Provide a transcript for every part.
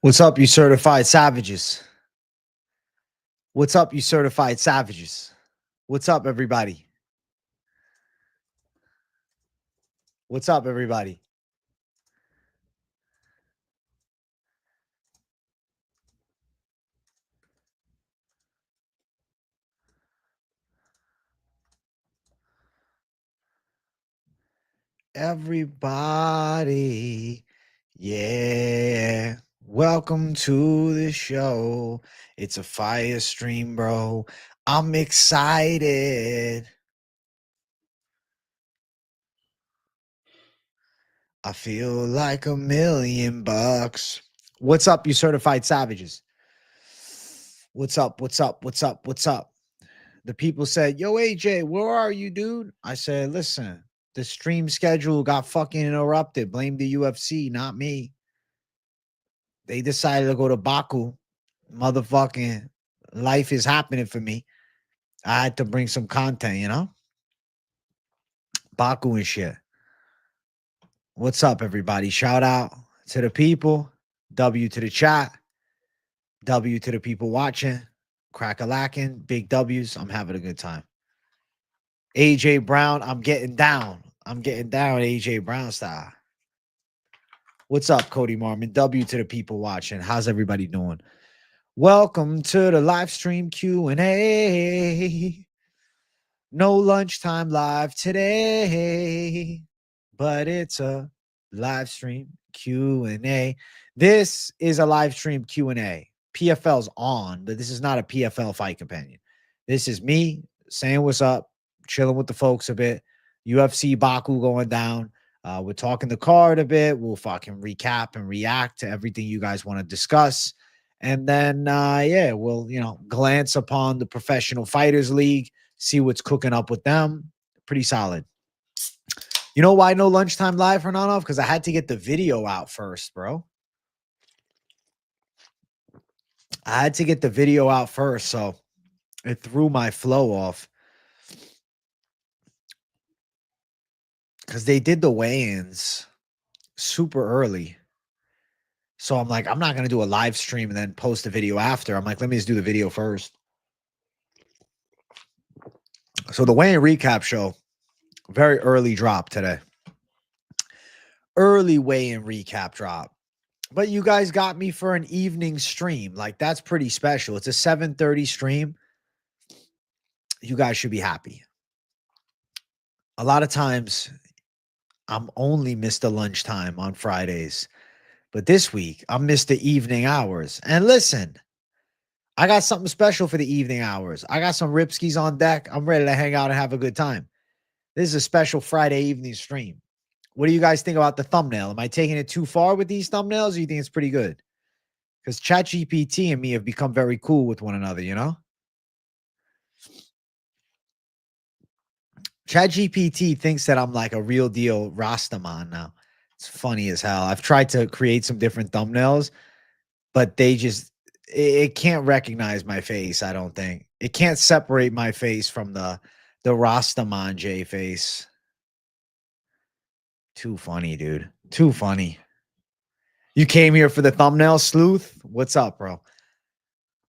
What's up, you certified savages? What's up, you certified savages? What's up, everybody? What's up, everybody? Everybody, yeah. Welcome to the show. It's a fire stream, bro. I'm excited. I feel like $1,000,000. What's up, you certified savages? What's up? What's up? What's up? What's up? The people said, "Yo, AJ, where are you, dude?" I said, "Listen, the stream schedule got fucking interrupted. Blame the UFC, not me. They decided to go to Baku. Motherfucking life is happening for me. I had to bring some content, you know? Baku and shit. What's up, everybody? Shout out to the people. W to the chat. W to the people watching. Crack-a-lacking. Big W's. I'm having a good time. AJ Brown, I'm getting down. I'm getting down AJ Brown style. What's up, Cody Marmon? W to the people watching. How's everybody doing? Welcome to the Livestream Q&A. No lunchtime live today, but it's a Livestream Q&A. This is a Livestream Q&A. PFL's on, but this is not a PFL fight companion. This is me saying what's up, chilling with the folks a bit. UFC Baku going down. We're talking the card a bit. We'll fucking recap and react to everything you guys want to discuss. And then, yeah, we'll, glance upon the Professional Fighters League, see what's cooking up with them. Pretty solid. You know why no lunchtime live, Hernanov? Because I had to get the video out first, bro. I had to get the video out first, so it threw my flow off. Because they did the weigh-ins super early. So I'm like, I'm not going to do a live stream and then post a video after. I'm like, let me just do the video first. So the weigh-in recap show, very early drop today. Early weigh-in recap drop. But you guys got me for an evening stream. Like, that's pretty special. It's a 7:30 stream. You guys should be happy. A lot of times, I'm only Mr. Lunchtime on Fridays. But this week, I'm Mr. Evening Hours. And listen, I got something special for the evening hours. I got some Ripskis on deck. I'm ready to hang out and have a good time. This is a special Friday evening stream. What do you guys think about the thumbnail? Am I taking it too far with these thumbnails, or you think it's pretty good? Because ChatGPT and me have become very cool with one another, you know? ChatGPT thinks that I'm like a real deal Rastaman now. It's funny as hell. I've tried to create some different thumbnails, but it can't recognize my face, I don't think. It can't separate my face from the Rastaman J face. Too funny, dude. Too funny. You came here for the thumbnail, Sleuth? What's up, bro?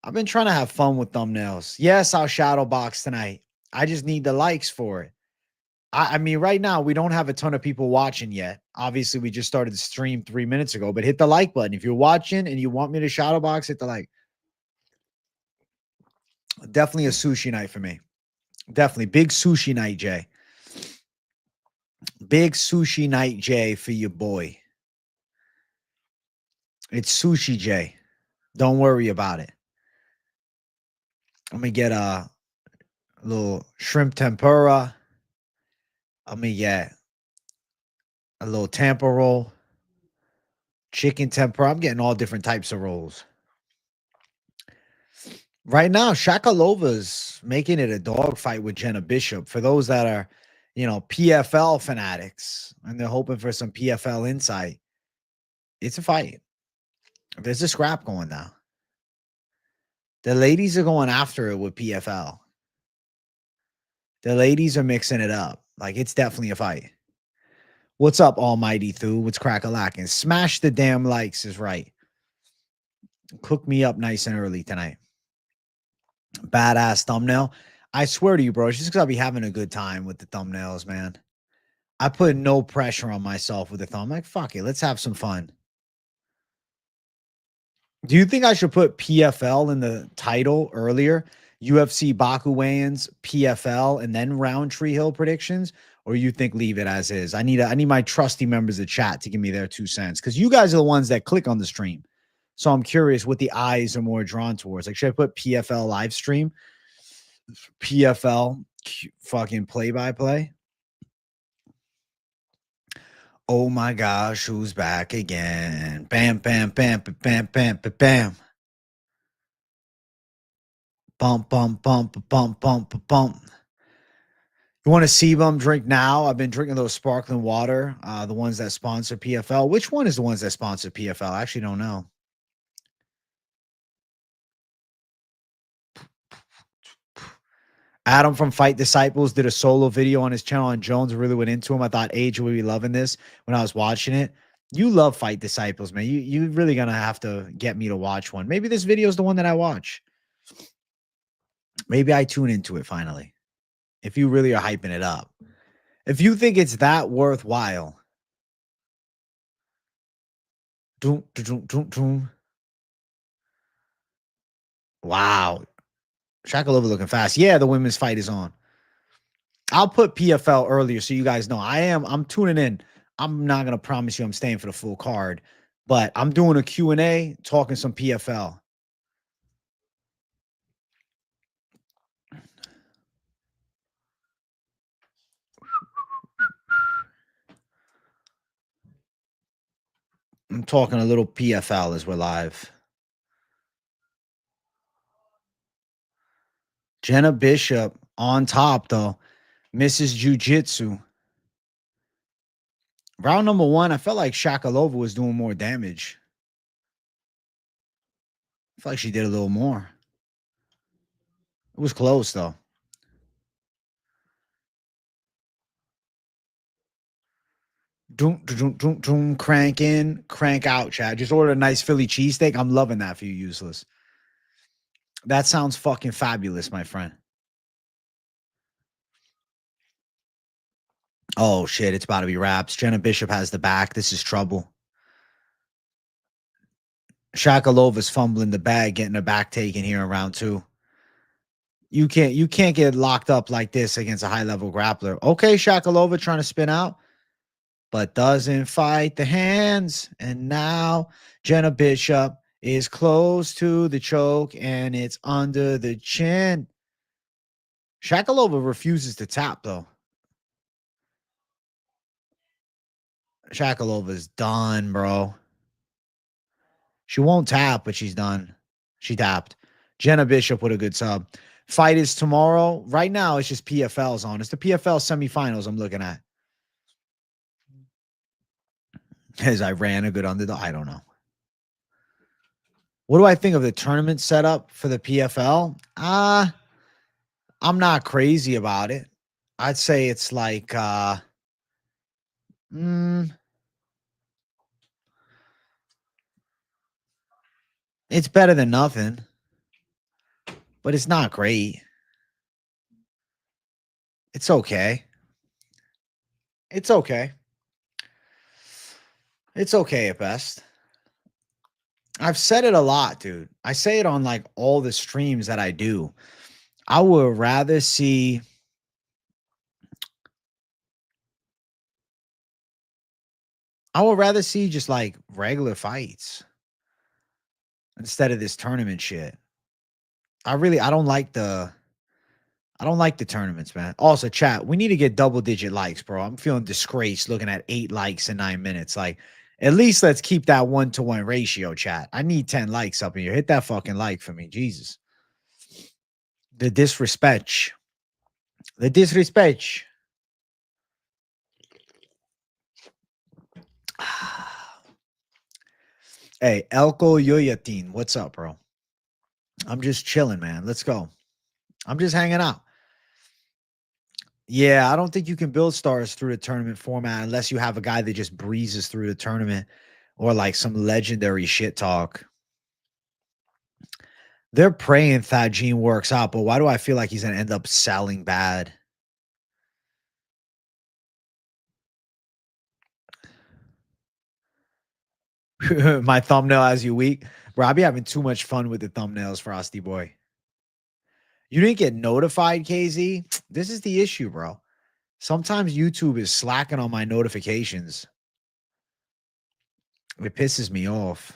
I've been trying to have fun with thumbnails. Yes, I'll shadow box tonight. I just need the likes for it. I mean, right now, we don't have a ton of people watching yet. Obviously, we just started the stream 3 minutes ago, but hit the like button. If you're watching and you want me to shadow box, hit the like. Definitely a sushi night for me. Definitely. Big sushi night, Jay. Big sushi night, Jay, for your boy. It's sushi, Jay. Don't worry about it. I'm going to get a little shrimp tempura. I'm going to get a little Tampa roll. Chicken tempura. I'm getting all different types of rolls. Right now, Shakalova's making it a dogfight with Jenna Bishop. For those that are, PFL fanatics and they're hoping for some PFL insight, it's a fight. There's a scrap going now. The ladies are going after it with PFL. The ladies are mixing it up. Like, it's definitely a fight. What's up, Almighty Thu? What's crack-a-lacking? Smash the damn likes is right. Cook me up nice and early tonight. Badass thumbnail. I swear to you, bro, it's just because I'll be having a good time with the thumbnails, man. I put no pressure on myself with the thumb. I'm like, fuck it, let's have some fun. Do you think I should put PFL in the title earlier? UFC Baku weigh-ins, PFL, and then Rountree Hill predictions? Or you think leave it as is? I need my trusty members of chat to give me their 2 cents, because you guys are the ones that click on the stream. So I'm curious what the eyes are more drawn towards. Like, should I put PFL live stream? PFL fucking play-by-play? Oh my gosh, who's back again? Bam, bam, bam, bam, bam, bam, bam, bam. Bump, bump, bump, bump, bump, bump. You want to see them drink now? I've been drinking those sparkling water, the ones that sponsor PFL. Which one is the ones that sponsor PFL? I actually don't know. Adam from Fight Disciples did a solo video on his channel, and Jones really went into him. I thought Age would be loving this when I was watching it. You love Fight Disciples, man. You really gonna have to get me to watch one. Maybe this video is the one that I watch. Maybe I tune into it finally. If you really are hyping it up. If you think it's that worthwhile. Doom, doom, doom, doom. Wow. Shakalova looking fast. Yeah, the women's fight is on. I'll put PFL earlier so you guys know. I'm tuning in. I'm not going to promise you I'm staying for the full card, but I'm doing a Q&A, talking some PFL. I'm talking a little PFL as we're live. Jenna Bishop on top, though. Misses Jiu-Jitsu. Round number 1, I felt like Shakalova was doing more damage. I felt like she did a little more. It was close, though. Doom, doom, doom, doom, crank in, crank out, Chad. Just ordered a nice Philly cheesesteak. I'm loving that for you, useless. That sounds fucking fabulous, my friend. Oh, shit. It's about to be wraps. Jenna Bishop has the back. This is trouble. Shakalova's fumbling the bag, getting a back taken here in round 2. You can't get locked up like this against a high-level grappler. Okay, Shakalova trying to spin out, but doesn't fight the hands. And now Jenna Bishop is close to the choke, and it's under the chin. Shakalova refuses to tap, though. Shakalova's done, bro. She won't tap, but she's done. She tapped. Jenna Bishop with a good sub. Fight is tomorrow. Right now, it's just PFL's on. It's the PFL semifinals I'm looking at. Is Iran a good underdog? I don't know. What do I think of the tournament setup for the PFL? I'm not crazy about it. I'd say it's like it's better than nothing, but it's not great. It's okay. It's okay. It's okay at best. I've said it a lot, dude. I say it on like all the streams that I do. I would rather see just like regular fights instead of this tournament shit. I don't like the tournaments, man. Also, chat, we need to get double-digit likes, bro. I'm feeling disgraced looking at 8 likes in 9 minutes. Like, at least let's keep that 1-to-1 ratio, chat. I need 10 likes up in here. Hit that fucking like for me. Jesus. The disrespect. The disrespect. Hey, Elko Yoyatin, what's up, bro? I'm just chilling, man. Let's go. I'm just hanging out. Yeah, I don't think you can build stars through the tournament format unless you have a guy that just breezes through the tournament or like some legendary shit talk. They're praying Thadjean works out, but why do I feel like he's going to end up selling bad? My thumbnail has you weak. Bro, I be having too much fun with the thumbnails, Frosty Boy. You didn't get notified, KZ? This is the issue, bro. Sometimes YouTube is slacking on my notifications. It pisses me off.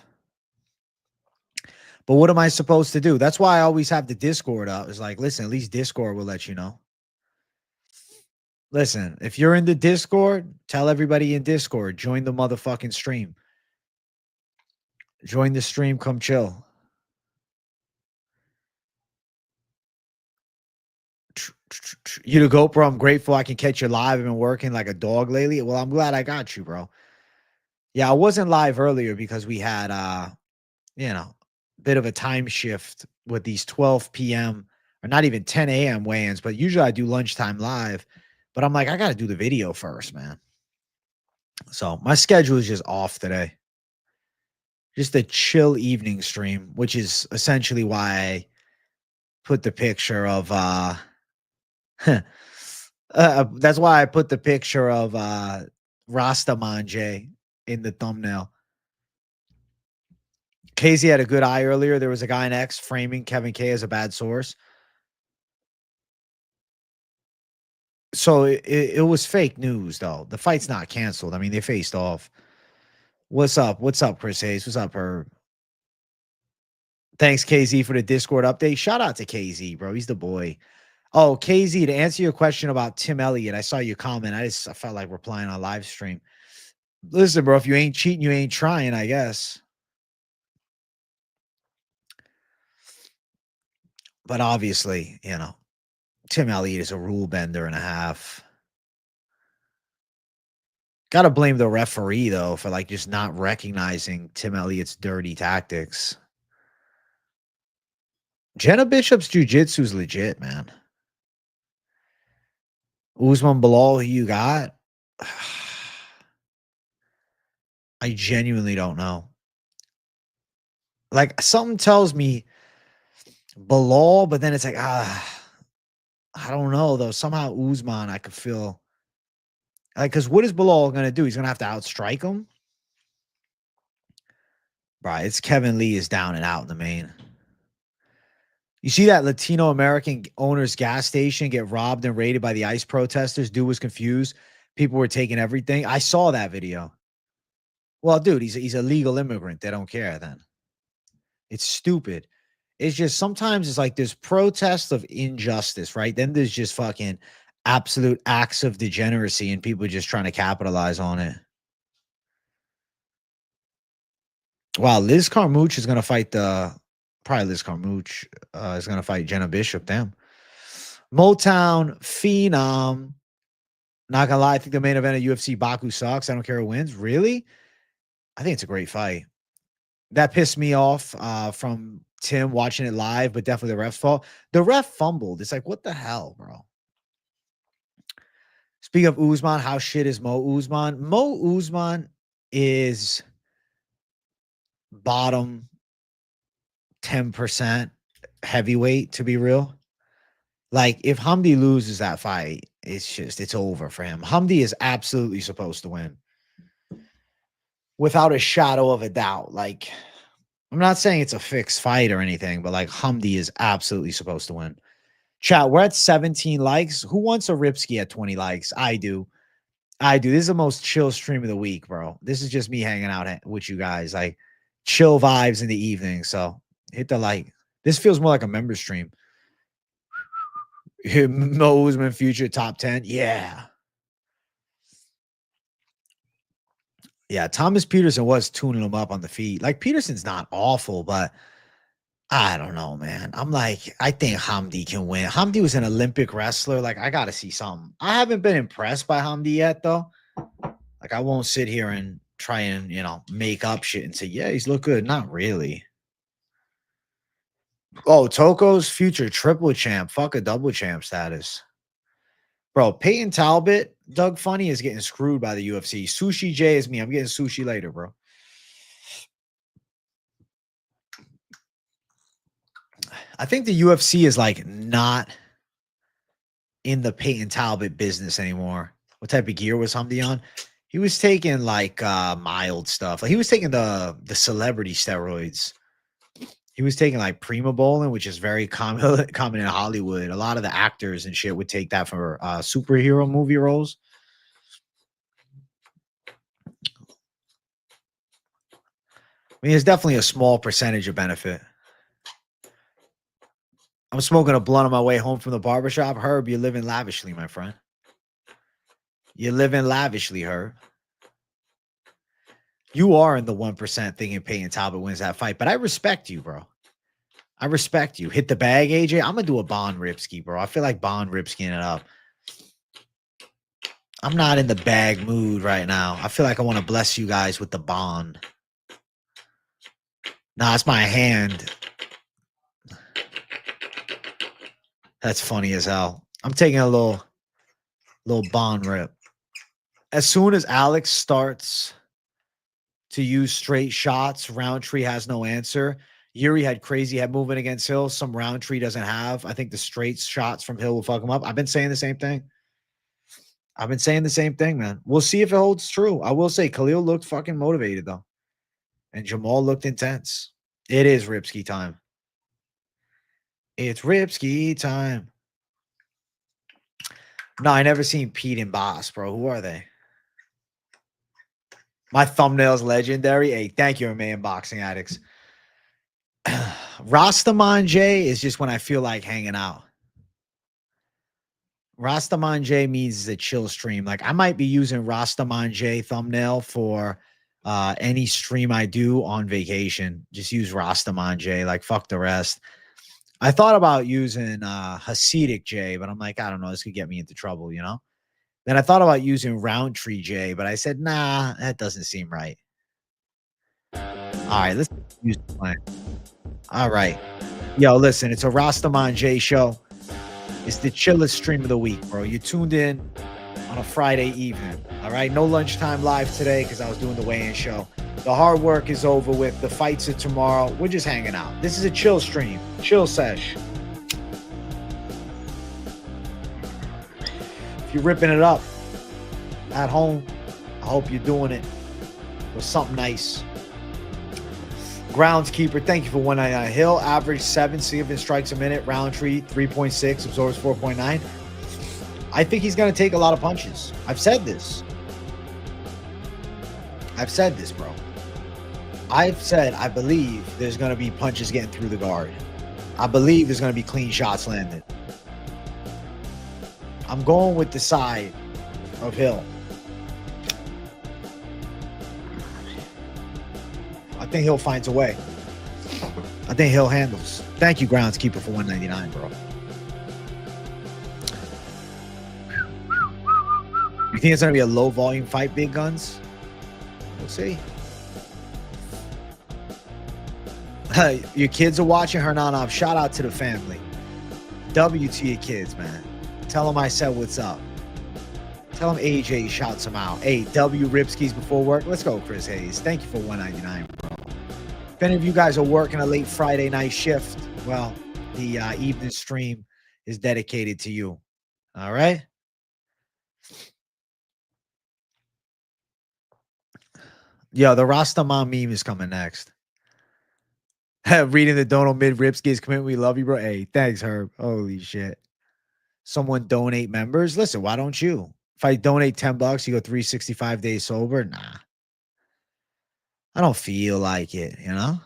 But what am I supposed to do? That's why I always have the Discord up. It's like, listen, at least Discord will let you know. Listen, if you're in the Discord, tell everybody in Discord, join the motherfucking stream. Join the stream, come chill. You the GoPro, I'm grateful I can catch you live. I've been working like a dog lately. Well, I'm glad I got you, bro. Yeah, I wasn't live earlier because we had you know, bit of a time shift with these 12 p.m. or not even 10 a.m. weigh-ins, but usually I do lunchtime live. But I'm like, I gotta do the video first, man. So my schedule is just off today. Just a chill evening stream, which is essentially why I put the picture of that's why I put the picture of Rastamanje in the thumbnail. Casey had a good eye earlier. There was a guy in X framing Kevin K as a bad source. So it was fake news, though. The fight's not canceled. I mean, they faced off. What's up? What's up, Chris Hayes? What's up, Herb? Thanks, KZ, for the Discord update. Shout out to KZ, bro. He's the boy. Oh, KZ, to answer your question about Tim Elliott, I saw your comment. I felt like replying on live stream. Listen, bro, if you ain't cheating, you ain't trying, I guess. But obviously, you know, Tim Elliott is a rule bender and a half. Gotta blame the referee, though, for like just not recognizing Tim Elliott's dirty tactics. Jenna Bishop's jiu-jitsu is legit, man. Usman Bilal, who you got? I genuinely don't know. Like, something tells me Bilal, but then it's like, I don't know, though. Somehow Usman, I could feel like, because what is Bilal going to do? He's going to have to outstrike him? Right, it's Kevin Lee is down and out in the main. You see that Latino American owner's gas station get robbed and raided by the ICE protesters? Dude was confused. People were taking everything. I saw that video. Well, dude, he's a legal immigrant. They don't care then. It's stupid. It's just sometimes it's like there's protests of injustice, right? Then there's just fucking absolute acts of degeneracy and people just trying to capitalize on it. Wow, Liz Carmouche is going to fight probably Liz Carmouche is going to fight Jenna Bishop. Damn. Motown Phenom. Not going to lie, I think the main event of UFC Baku sucks. I don't care who wins. Really? I think it's a great fight. That pissed me off from Tim watching it live, but definitely the ref's fault. The ref fumbled. It's like, what the hell, bro? Speaking of Usman, how shit is Mo Usman? Mo Usman is bottom 10% heavyweight, to be real. Like, if Hamdi loses that fight, it's over for him. Hamdi is absolutely supposed to win. Without a shadow of a doubt. Like, I'm not saying it's a fixed fight or anything, but like Hamdi is absolutely supposed to win. Chat, we're at 17 likes. Who wants a Ripski at 20 likes? I do. This is the most chill stream of the week, bro. This is just me hanging out with you guys. Like, chill vibes in the evening. So hit the like. This feels more like a member stream. Mo Usman future top 10. Yeah. Yeah, Thomas Peterson was tuning him up on the feet. Like, Peterson's not awful, but I don't know, man. I'm like, I think Hamdi can win. Hamdi was an Olympic wrestler. Like, I got to see something. I haven't been impressed by Hamdi yet, though. Like, I won't sit here and try and, make up shit and say, yeah, he's look good. Not really. Oh, Toko's future triple champ. Fuck a double champ status. Bro, Peyton Talbot, Doug Funny is getting screwed by the UFC. Sushi J is me. I'm getting sushi later, bro. I think the UFC is like not in the Peyton Talbot business anymore. What type of gear was Hamdi on? He was taking like mild stuff. Like he was taking the celebrity steroids. He was taking like Primobolan, which is very common in Hollywood. A lot of the actors and shit would take that for superhero movie roles. I mean, it's definitely a small percentage of benefit. I'm smoking a blunt on my way home from the barbershop. Herb, you're living lavishly, my friend. You're living lavishly, Herb. You are in the 1% thinking Peyton Talbot wins that fight, but I respect you, bro. I respect you. Hit the bag, AJ. I'm going to do a Bond Ripski, bro. I feel like Bond Ripskiing it up. I'm not in the bag mood right now. I feel like I want to bless you guys with the Bond. Nah, it's my hand. That's funny as hell. I'm taking a little Bond rip. As soon as Alex starts to use straight shots, Rountree has no answer. Yuri had crazy head movement against Hill. Some Rountree doesn't have. I think the straight shots from Hill will fuck him up. I've been saying the same thing. Man. We'll see if it holds true. I will say Khalil looked fucking motivated, though. And Jamal looked intense. It is Ripski time. It's Ripski time. No, I never seen Pete and Boss, bro. Who are they? My thumbnail's legendary. Hey, thank you, man, Boxing Addicts. Rastaman J is just when I feel like hanging out. Rastaman J means it's a chill stream. Like I might be using Rastaman J thumbnail for any stream I do on vacation. Just use Rastaman J. Like fuck the rest. I thought about using Hasidic J, but I'm like, I don't know. This could get me into trouble, you know? Then I thought about using Rountree J, but I said, nah, that doesn't seem right. All right, let's use the plan. All right. Yo, listen, it's a Rastaman J show. It's the chillest stream of the week, bro. You tuned in on a Friday evening. All right. No lunchtime live today because I was doing the weigh-in show. The hard work is over with. The fights are tomorrow. We're just hanging out. This is a chill stream. Chill sesh. If you're ripping it up at home, I hope you're doing it with something nice. Groundskeeper, thank you for 199. Hill average 7 significant strikes a minute. Rountree 3.6, absorbs 4.9. I think he's going to take a lot of punches. I've said this, bro. I've said I believe there's going to be punches getting through the guard. I believe there's going to be clean shots landed. I'm going with the side of Hill. I think Hill finds a way. I think Hill handles. Thank you, Groundskeeper, for 199, bro. You think it's going to be a low volume fight, big guns? We'll see. Your kids are watching Hernanov. Shout out to the family. W to your kids, man. Tell them I said what's up. Tell them AJ shouts them out. Hey, W Ripskis before work. Let's go, Chris Hayes. Thank you for 199, bro. If any of you guys are working a late Friday night shift, well, the evening stream is dedicated to you. All right? Yo, the Rastaman meme is coming next. Reading the Donald Mid Ripskis comment. We love you, bro. Hey, thanks, Herb. Holy shit. Someone donate members. Listen, why don't you? If I donate $10, you go 365 days sober. Nah. I don't feel like it, you know?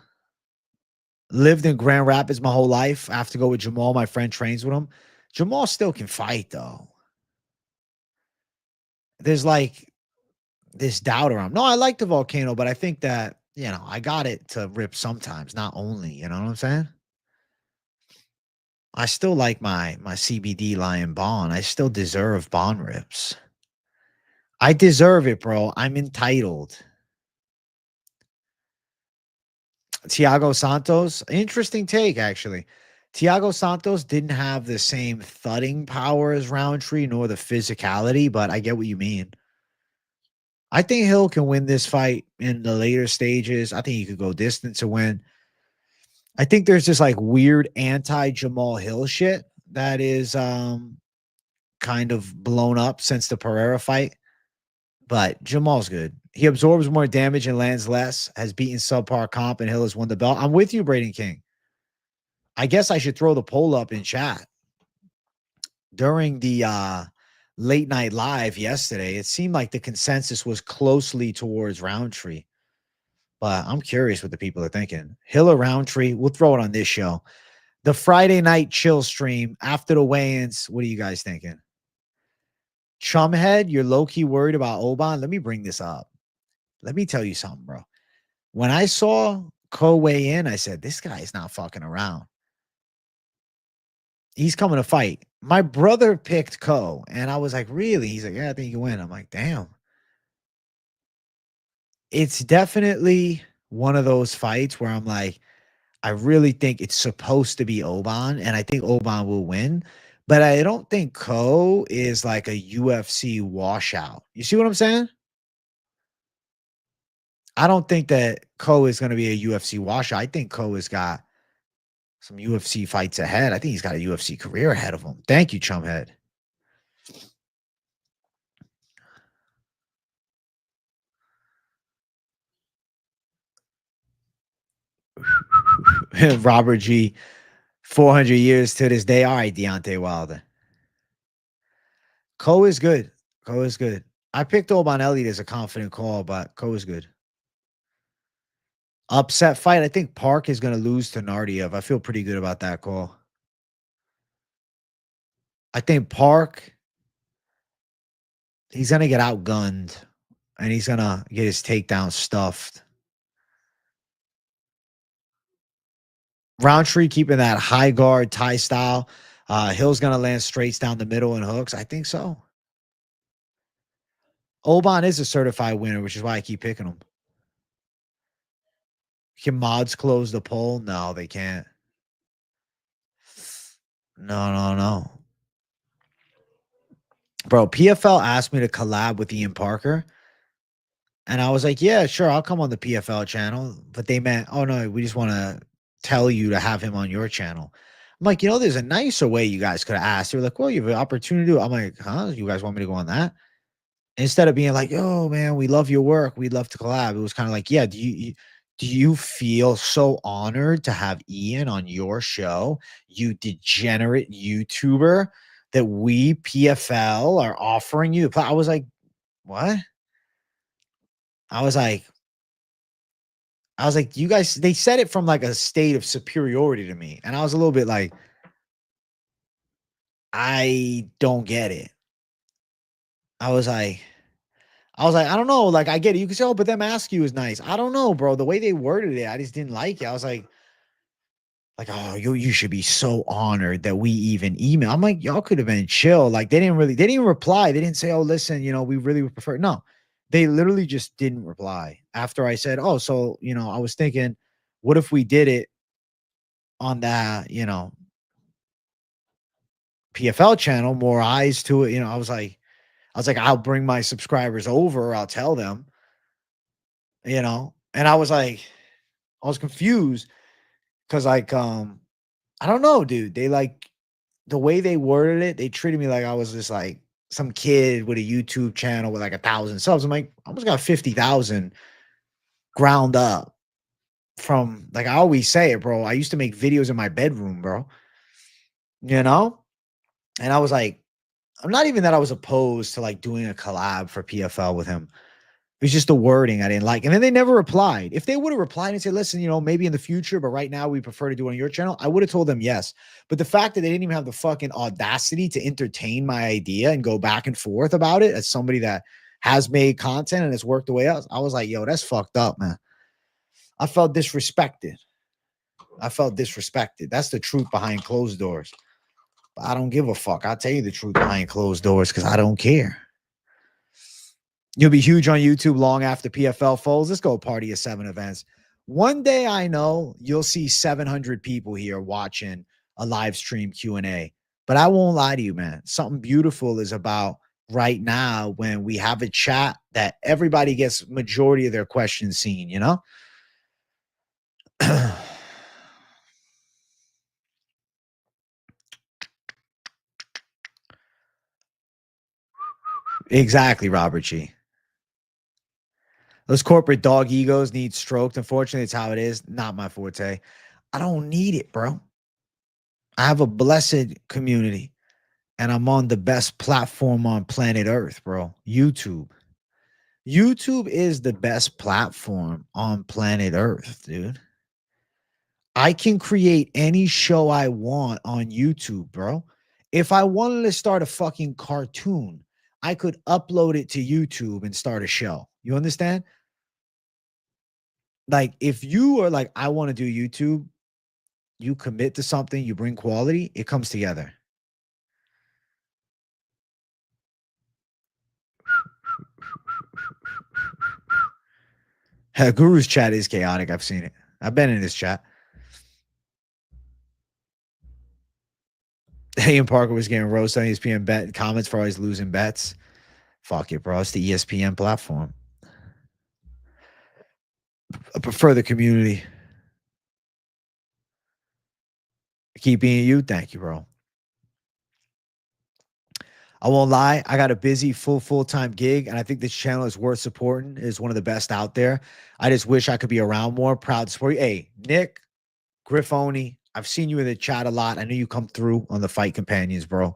Lived in Grand Rapids my whole life. I have to go with Jamal. My friend trains with him. Jamal still can fight, though. There's like this doubt around. No, I like the Volcano, but I think that, you know, I got it to rip sometimes, not only. You know what I'm saying? I still like my CBD Lion Bond. I still deserve Bond rips. I deserve it, bro. I'm entitled. Thiago Santos, interesting take, actually. Thiago Santos didn't have the same thudding power as Rountree, nor the physicality, but I get what you mean. I think Hill can win this fight in the later stages. I think he could go distance to win. I think there's this like weird anti-Jamal Hill shit that is kind of blown up since the Pereira fight. But Jamal's good. He absorbs more damage and lands less, has beaten subpar comp, and Hill has won the belt. I'm with you, Braden King. I guess I should throw the poll up in chat. During the late night live yesterday, it seemed like the consensus was closely towards Rountree. But I'm curious what the people are thinking. Hill or Rountree? We'll throw it on this show. The Friday night chill stream after the weigh-ins. What are you guys thinking? Chumhead, you're low-key worried about Oban? Let me bring this up. Let me tell you something, bro. When I saw Ko weigh in, I said, this guy is not fucking around. He's coming to fight. My brother picked Ko, and I was like, really? He's like, yeah, I think you can win. I'm like, damn. It's definitely one of those fights where I'm like, I really think it's supposed to be Oban, and I think Oban will win. But I don't think Ko is like a UFC washout. You see what I'm saying? I don't think that Ko is going to be a UFC washout. I think Ko has got some UFC fights ahead. I think he's got a UFC career ahead of him. Thank you, Chumhead. Robert G. 400 years to this day. All right, Deontay Wilder. Ko is good. Ko is good. I picked Oban Elliott as a confident call, but Ko is good. Upset fight. I think Park is going to lose to Nardiev. I feel pretty good about that call. I think Park, he's going to get outgunned, and he's going to get his takedown stuffed. Rountree keeping that high guard Thai style. Hill's going to land straights down the middle and hooks. I think so. Oban is a certified winner, which is why I keep picking him. Can mods close the poll? No, they can't. No. Bro, PFL asked me to collab with Ian Parker. And I was like, yeah, sure, I'll come on the PFL channel. But they meant, oh, no, we just want to tell you to have him on your channel. I'm like, there's a nicer way you guys could have asked. They were like, well, you have an opportunity to. I'm like, huh? You guys want me to go on that? Instead of being like, oh, man, we love your work. We'd love to collab. It was kind of like, yeah, do you feel so honored to have Ian on your show, you degenerate YouTuber, that we PFL are offering you? I was like, what? I was like, you guys, they said it from like a state of superiority to me. And I was a little bit like, I don't get it. I was like, I don't know. Like, I get it. You can say, oh, but them ask you is nice. I don't know, bro. The way they worded it, I just didn't like it. I was like, oh, you should be so honored that we even email. I'm like, y'all could have been chill. Like, they didn't reply. They didn't say, oh, listen, we really would prefer. No, they literally just didn't reply after I said, oh, so, I was thinking, what if we did it on that, PFL channel, more eyes to it. I was like, I'll bring my subscribers over. I'll tell them, and I was like, I was confused because I don't know, dude. They like the way they worded it. They treated me like I was just like some kid with a YouTube channel with like 1,000 subs. I'm like, I almost got 50,000 ground up from, like, I always say it, bro. I used to make videos in my bedroom, bro. And I was like, I'm not even that I was opposed to like doing a collab for PFL with him. It was just the wording I didn't like. And then they never replied. If they would have replied and said, listen, maybe in the future, but right now we prefer to do it on your channel, I would have told them yes. But the fact that they didn't even have the fucking audacity to entertain my idea and go back and forth about it as somebody that has made content and has worked the way out, I was like, yo, that's fucked up, man. I felt disrespected. That's the truth behind closed doors. But I don't give a fuck. I'll tell you the truth behind closed doors because I don't care. You'll be huge on YouTube long after PFL folds. Let's go party at 7 events. One day I know you'll see 700 people here watching a live stream Q&A. But I won't lie to you, man. Something beautiful is about right now when we have a chat that everybody gets majority of their questions seen, Exactly, Robert G. Those corporate dog egos need stroked. Unfortunately, it's how it is. Not my forte. I don't need it, bro. I have a blessed community and I'm on the best platform on planet Earth, bro. YouTube. YouTube is the best platform on planet Earth, dude. I can create any show I want on YouTube, bro. If I wanted to start a fucking cartoon, I could upload it to YouTube and start a show. You understand? Like, if you are like, I want to do YouTube, you commit to something, you bring quality, it comes together. Guru's chat is chaotic. I've seen it. I've been in his chat. Ian Parker was getting roasted on ESPN bet comments for always losing bets. Fuck it, bro. It's the ESPN platform. I prefer the community. Keep being you. Thank you, bro. I won't lie. I got a busy full-time gig, and I think this channel is worth supporting. It is one of the best out there. I just wish I could be around more. Proud to support you. Hey, Nick Griffoni, I've seen you in the chat a lot. I know you come through on the Fight Companions, bro.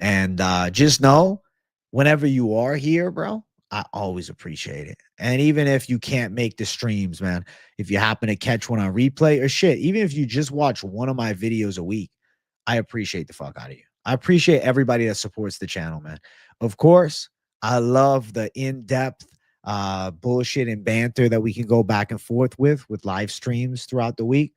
And just know, whenever you are here, bro, I always appreciate it. And even if you can't make the streams, man, if you happen to catch one on replay or shit, even if you just watch one of my videos a week, I appreciate the fuck out of you. I appreciate everybody that supports the channel, man. Of course, I love the in-depth bullshit and banter that we can go back and forth with live streams throughout the week.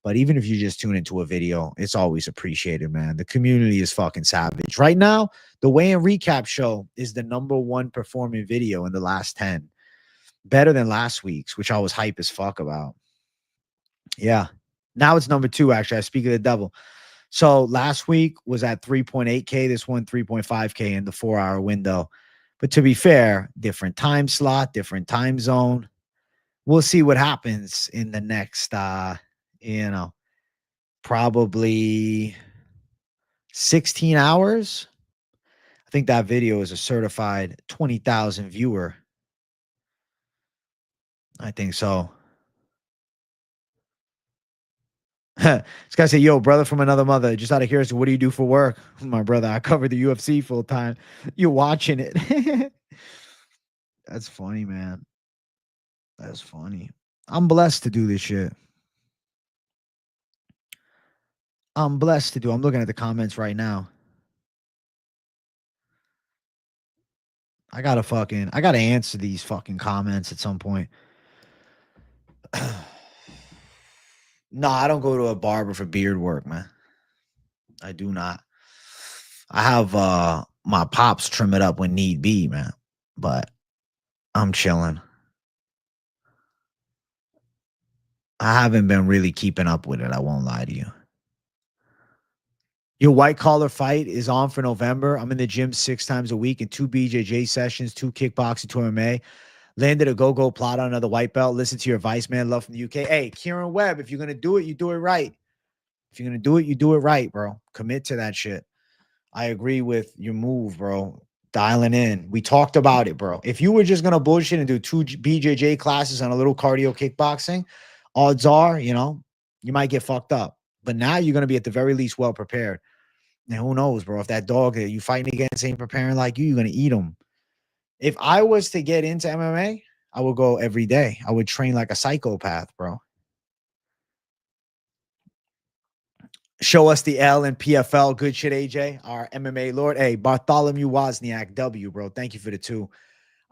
But even if you just tune into a video, it's always appreciated, man. The community is fucking savage. Right now, the weigh-in recap show is the #1 performing video in the last 10. Better than last week's, which I was hype as fuck about. Yeah. Now it's #2, actually. I speak of the devil. So last week was at 3.8K. This one, 3.5K in the 4-hour window. But to be fair, different time slot, different time zone. We'll see what happens in the next, probably 16 hours. I think that video is a certified 20,000 viewer. I think so. This guy said, yo, brother from another mother, just out of curiosity, what do you do for work? My brother, I cover the UFC full time. You're watching it. That's funny, man. That's funny. I'm blessed to do this shit. I'm blessed to do. I'm looking at the comments right now. I gotta answer these fucking comments at some point. No, I don't go to a barber for beard work, man. I do not. I have my pops trim it up when need be, man. But I'm chilling. I haven't been really keeping up with it. I won't lie to you. Your white collar fight is on for November. I'm in the gym 6 times a week and 2 BJJ sessions, 2 kickboxing, 2 MMA. Landed a go plot on another white belt. Listen to your advice, man. Love from the UK. Hey, Kieran Webb, if you're going to do it, you do it right. If you're going to do it, you do it right, bro. Commit to that shit. I agree with your move, bro. Dialing in. We talked about it, bro. If you were just going to bullshit and do 2 BJJ classes and a little cardio kickboxing, odds are, you might get fucked up. But now you're going to be at the very least well prepared. And who knows, bro? If that dog that you fighting against ain't preparing like you're going to eat him. If I was to get into MMA, I would go every day. I would train like a psychopath, bro. Show us the L and PFL. Good shit, AJ. Our MMA Lord. Hey, Bartholomew Wozniak, W, bro. Thank you for the 2.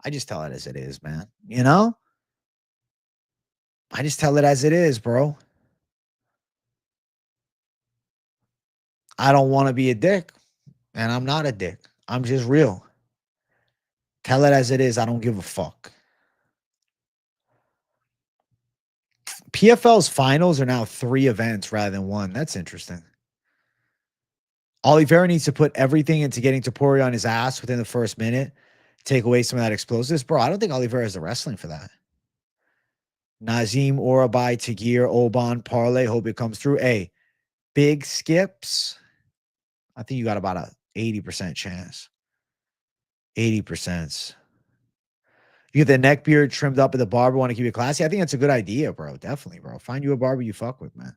I just tell it as it is, man. I just tell it as it is, bro. I don't want to be a dick, and I'm not a dick. I'm just real. Tell it as it is. I don't give a fuck. PFL's finals are now 3 events rather than 1. That's interesting. Oliveira needs to put everything into getting Topuria on his ass within the first minute. Take away some of that explosiveness. Bro, I don't think Oliveira has the wrestling for that. Nazim, Orolbai, Tagir, Oban, Parlay. Hope it comes through. Hey, big skips. I think you got about a 80% chance. 80%. You get the neck beard trimmed up at the barber, want to keep it classy. I think that's a good idea, bro. Definitely, bro. Find you a barber you fuck with, man.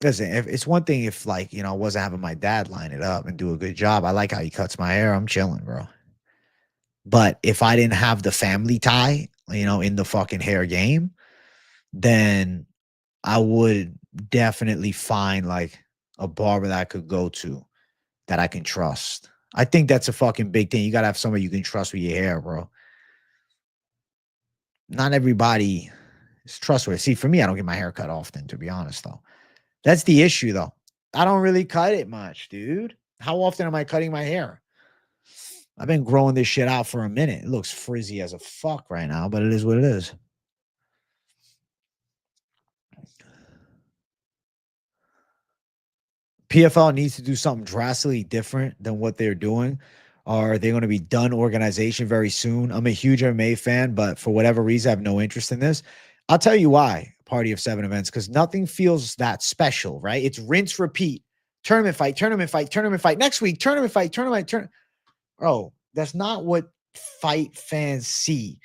Listen, if it's one thing if like, I wasn't having my dad line it up and do a good job. I like how he cuts my hair. I'm chilling, bro. But if I didn't have the family tie, in the fucking hair game, then I would definitely find like a barber that I could go to that I can trust. I think that's a fucking big thing. You gotta have somebody you can trust with your hair, bro. Not everybody is trustworthy. See, for me, I don't get my hair cut often, to be honest, though. That's the issue, though. I don't really cut it much, dude. How often am I cutting my hair? I've been growing this shit out for a minute. It looks frizzy as a fuck right now, but it is what it is. PFL needs to do something drastically different than what they're doing. Are they going to be done organization very soon? I'm a huge MMA fan, but for whatever reason, I have no interest in this. I'll tell you why. Party of 7 events, because nothing feels that special, right? It's rinse, repeat. Tournament fight, tournament fight, tournament fight. Next week, tournament fight, tournament. Bro, that's not what fight fans see.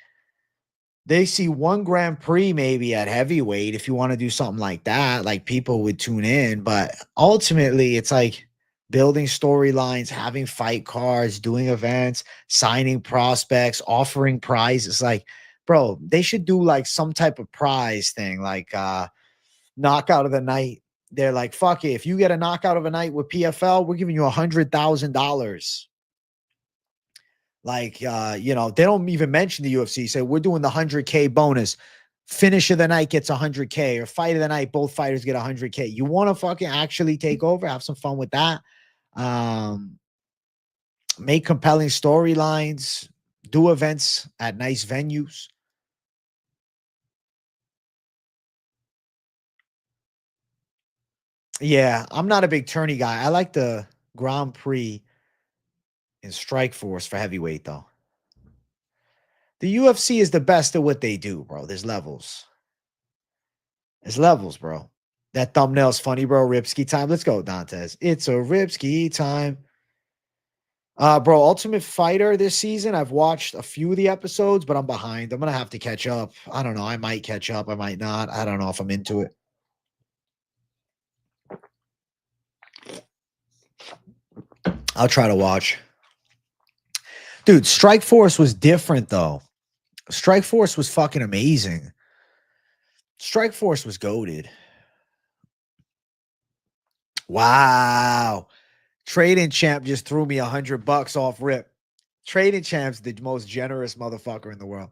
They see one Grand Prix maybe at heavyweight if you want to do something like that, like people would tune in. But ultimately, it's like building storylines, having fight cards, doing events, signing prospects, offering prizes. Like, bro, they should do like some type of prize thing, like knockout of the night. They're like, fuck it. If you get a knockout of a night with PFL, we're giving you $100,000. Like, they don't even mention the UFC. Say, we're doing the 100K bonus. Finish of the night gets 100K, or fight of the night, both fighters get 100K. You want to fucking actually take over, have some fun with that. Make compelling storylines, do events at nice venues. Yeah, I'm not a big tourney guy. I like the Grand Prix and Strike Force for heavyweight, though. The UFC is the best at what they do, bro. There's levels. There's levels, bro. That thumbnail's funny, bro. Ripski time. Let's go, Dantes. It's a Ripski time. Bro, Ultimate Fighter this season. I've watched a few of the episodes, but I'm behind. I'm gonna have to catch up. I don't know. I might catch up. I might not. I don't know if I'm into it. I'll try to watch. Dude, Strike Force was different though. Strike Force was fucking amazing. Strike Force was goated. Wow. Trading Champ just threw me $100 off rip. Trading Champ's the most generous motherfucker in the world.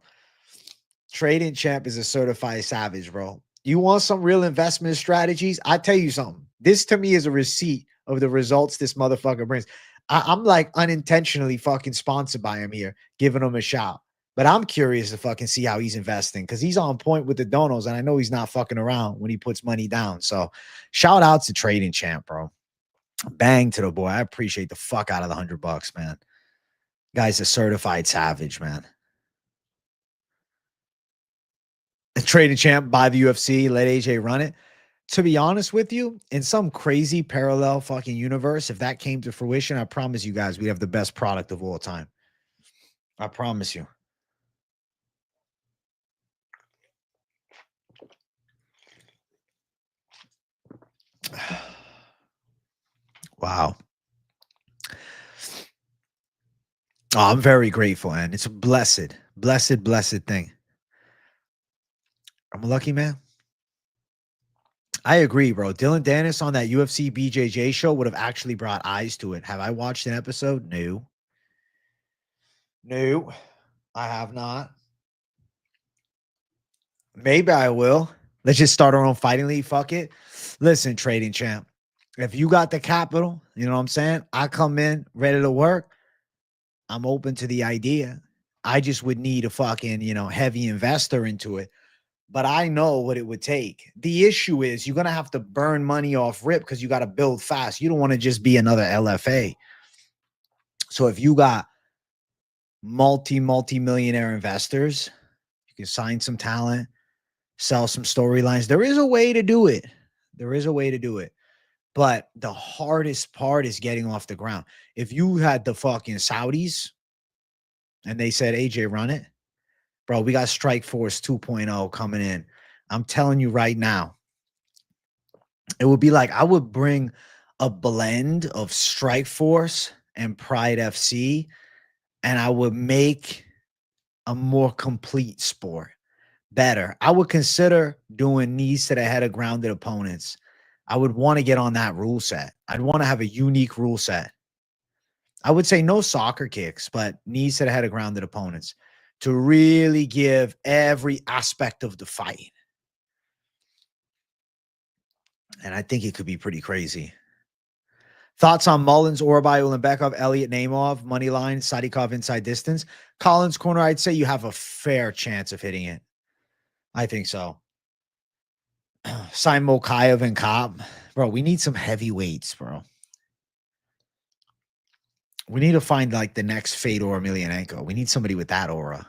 Trading Champ is a certified savage, bro. You want some real investment strategies? I tell you something. This to me is a receipt of the results this motherfucker brings. I'm like unintentionally fucking sponsored by him here, giving him a shout. But I'm curious to fucking see how he's investing because he's on point with the donos, and I know he's not fucking around when he puts money down. So shout out to Trading Champ, bro. Bang to the boy. I appreciate the fuck out of the $100, man. Guy's a certified savage, man. Trading Champ by the UFC, let AJ run it. To be honest with you, in some crazy parallel fucking universe, if that came to fruition, I promise you guys we'd have the best product of all time. I promise you. Wow. Oh, I'm very grateful, and it's a blessed, blessed, blessed thing. I'm a lucky man. I agree, bro. Dylan Dennis on that UFC BJJ show would have actually brought eyes to it. Have I watched an episode? No. No, I have not. Maybe I will. Let's just start our own fighting league. Fuck it. Listen, Trading Champ. If you got the capital, you know what I'm saying? I come in ready to work. I'm open to the idea. I just would need a fucking, heavy investor into it. But I know what it would take. The issue is you're going to have to burn money off rip because you got to build fast. You don't want to just be another LFA. So if you got multi-millionaire investors, you can sign some talent, sell some storylines. There is a way to do it. There is a way to do it. But the hardest part is getting off the ground. If you had the fucking Saudis and they said, AJ, run it, bro, we got Strike Force 2.0 coming in. I'm telling you right now, it would be like I would bring a blend of Strike Force and Pride FC, and I would make a more complete sport better. I would consider doing knees to the head of grounded opponents. I would want to get on that rule set. I'd want to have a unique rule set. I would say no soccer kicks, but knees to the head of grounded opponents to really give every aspect of the fight. And I think it could be pretty crazy. Thoughts on Mullins, Orolbai, Ulanbekov, Elliott, Naimov, Moneyline, Sadikov inside distance? Collins corner, I'd say you have a fair chance of hitting it. I think so. Sign Mokayev and Cobb. Bro, we need some heavyweights, bro. We need to find like the next Fedor Emelianenko. We need somebody with that aura.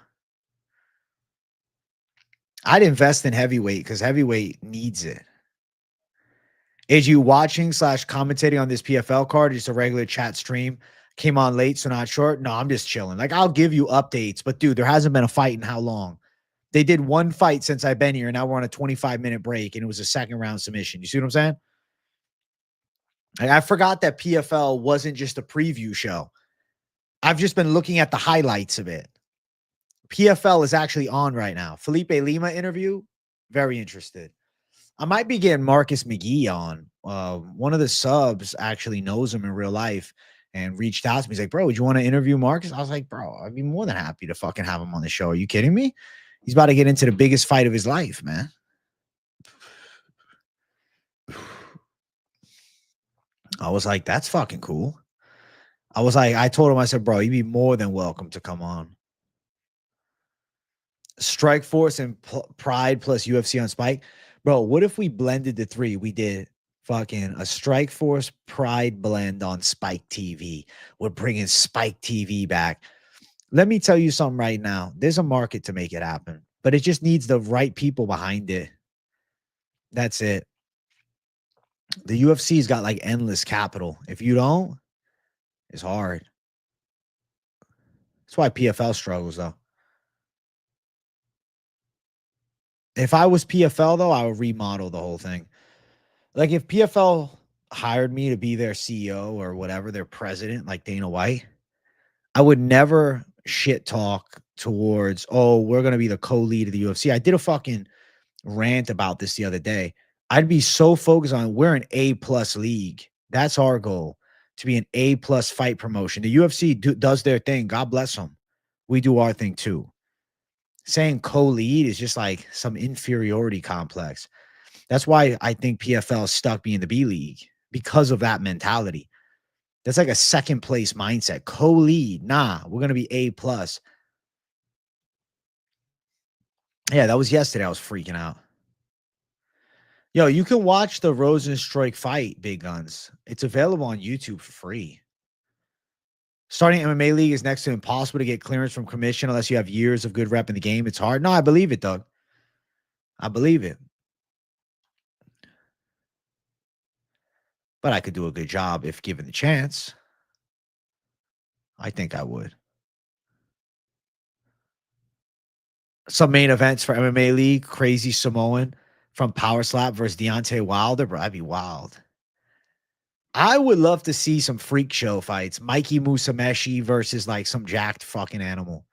I'd invest in heavyweight because heavyweight needs it. Is you watching / commentating on this PFL card? Just a regular chat stream. Came on late, so not short. No, I'm just chilling. Like, I'll give you updates, but dude, there hasn't been a fight in how long? They did one fight since I've been here, and now we're on a 25-minute break, and it was a second round submission. You see what I'm saying? Like, I forgot that PFL wasn't just a preview show. I've just been looking at the highlights of it. PFL is actually on right now. Felipe Lima interview, very interested. I might be getting Marcus McGee on. One of the subs actually knows him in real life and reached out to me. He's like, bro, would you want to interview Marcus? I was like, bro, I'd be more than happy to fucking have him on the show. Are you kidding me? He's about to get into the biggest fight of his life, man. I was like, that's fucking cool. I was like, I told him, I said, bro, you'd be more than welcome to come on. Strike Force and Pride plus UFC on Spike. Bro, what if we blended the three? We did fucking a Strike Force Pride blend on Spike TV. We're bringing Spike TV back. Let me tell you something right now. There's a market to make it happen, but it just needs the right people behind it. That's it. The UFC's got like endless capital. If you don't, it's hard. That's why PFL struggles, though. If I was PFL, though, I would remodel the whole thing. Like, if PFL hired me to be their CEO or whatever, their president, like Dana White, I would never shit talk towards, oh, we're going to be the co-lead of the UFC. I did a fucking rant about this the other day. I'd be so focused on we're an A+ league. That's our goal, to be an A+ fight promotion. The UFC does their thing. God bless them. We do our thing too. Saying co-lead is just like some inferiority complex. That's why I think PFL is stuck being the B league, because of that mentality. That's like a second place mindset. Co-lead. Nah, we're going to be A+. Yeah, that was yesterday. I was freaking out. Yo, you can watch the Rosenstruik fight, Big Guns. It's available on YouTube for free. Starting MMA league is next to impossible to get clearance from commission unless you have years of good rep in the game. It's hard. No, I believe it, Doug. I believe it. But I could do a good job if given the chance. I think I would. Some main events for MMA league. Crazy Samoan from Power Slap versus Deontay Wilder. Bro, that'd be wild. I would love to see some freak show fights. Mikey Musameshi versus like some jacked fucking animal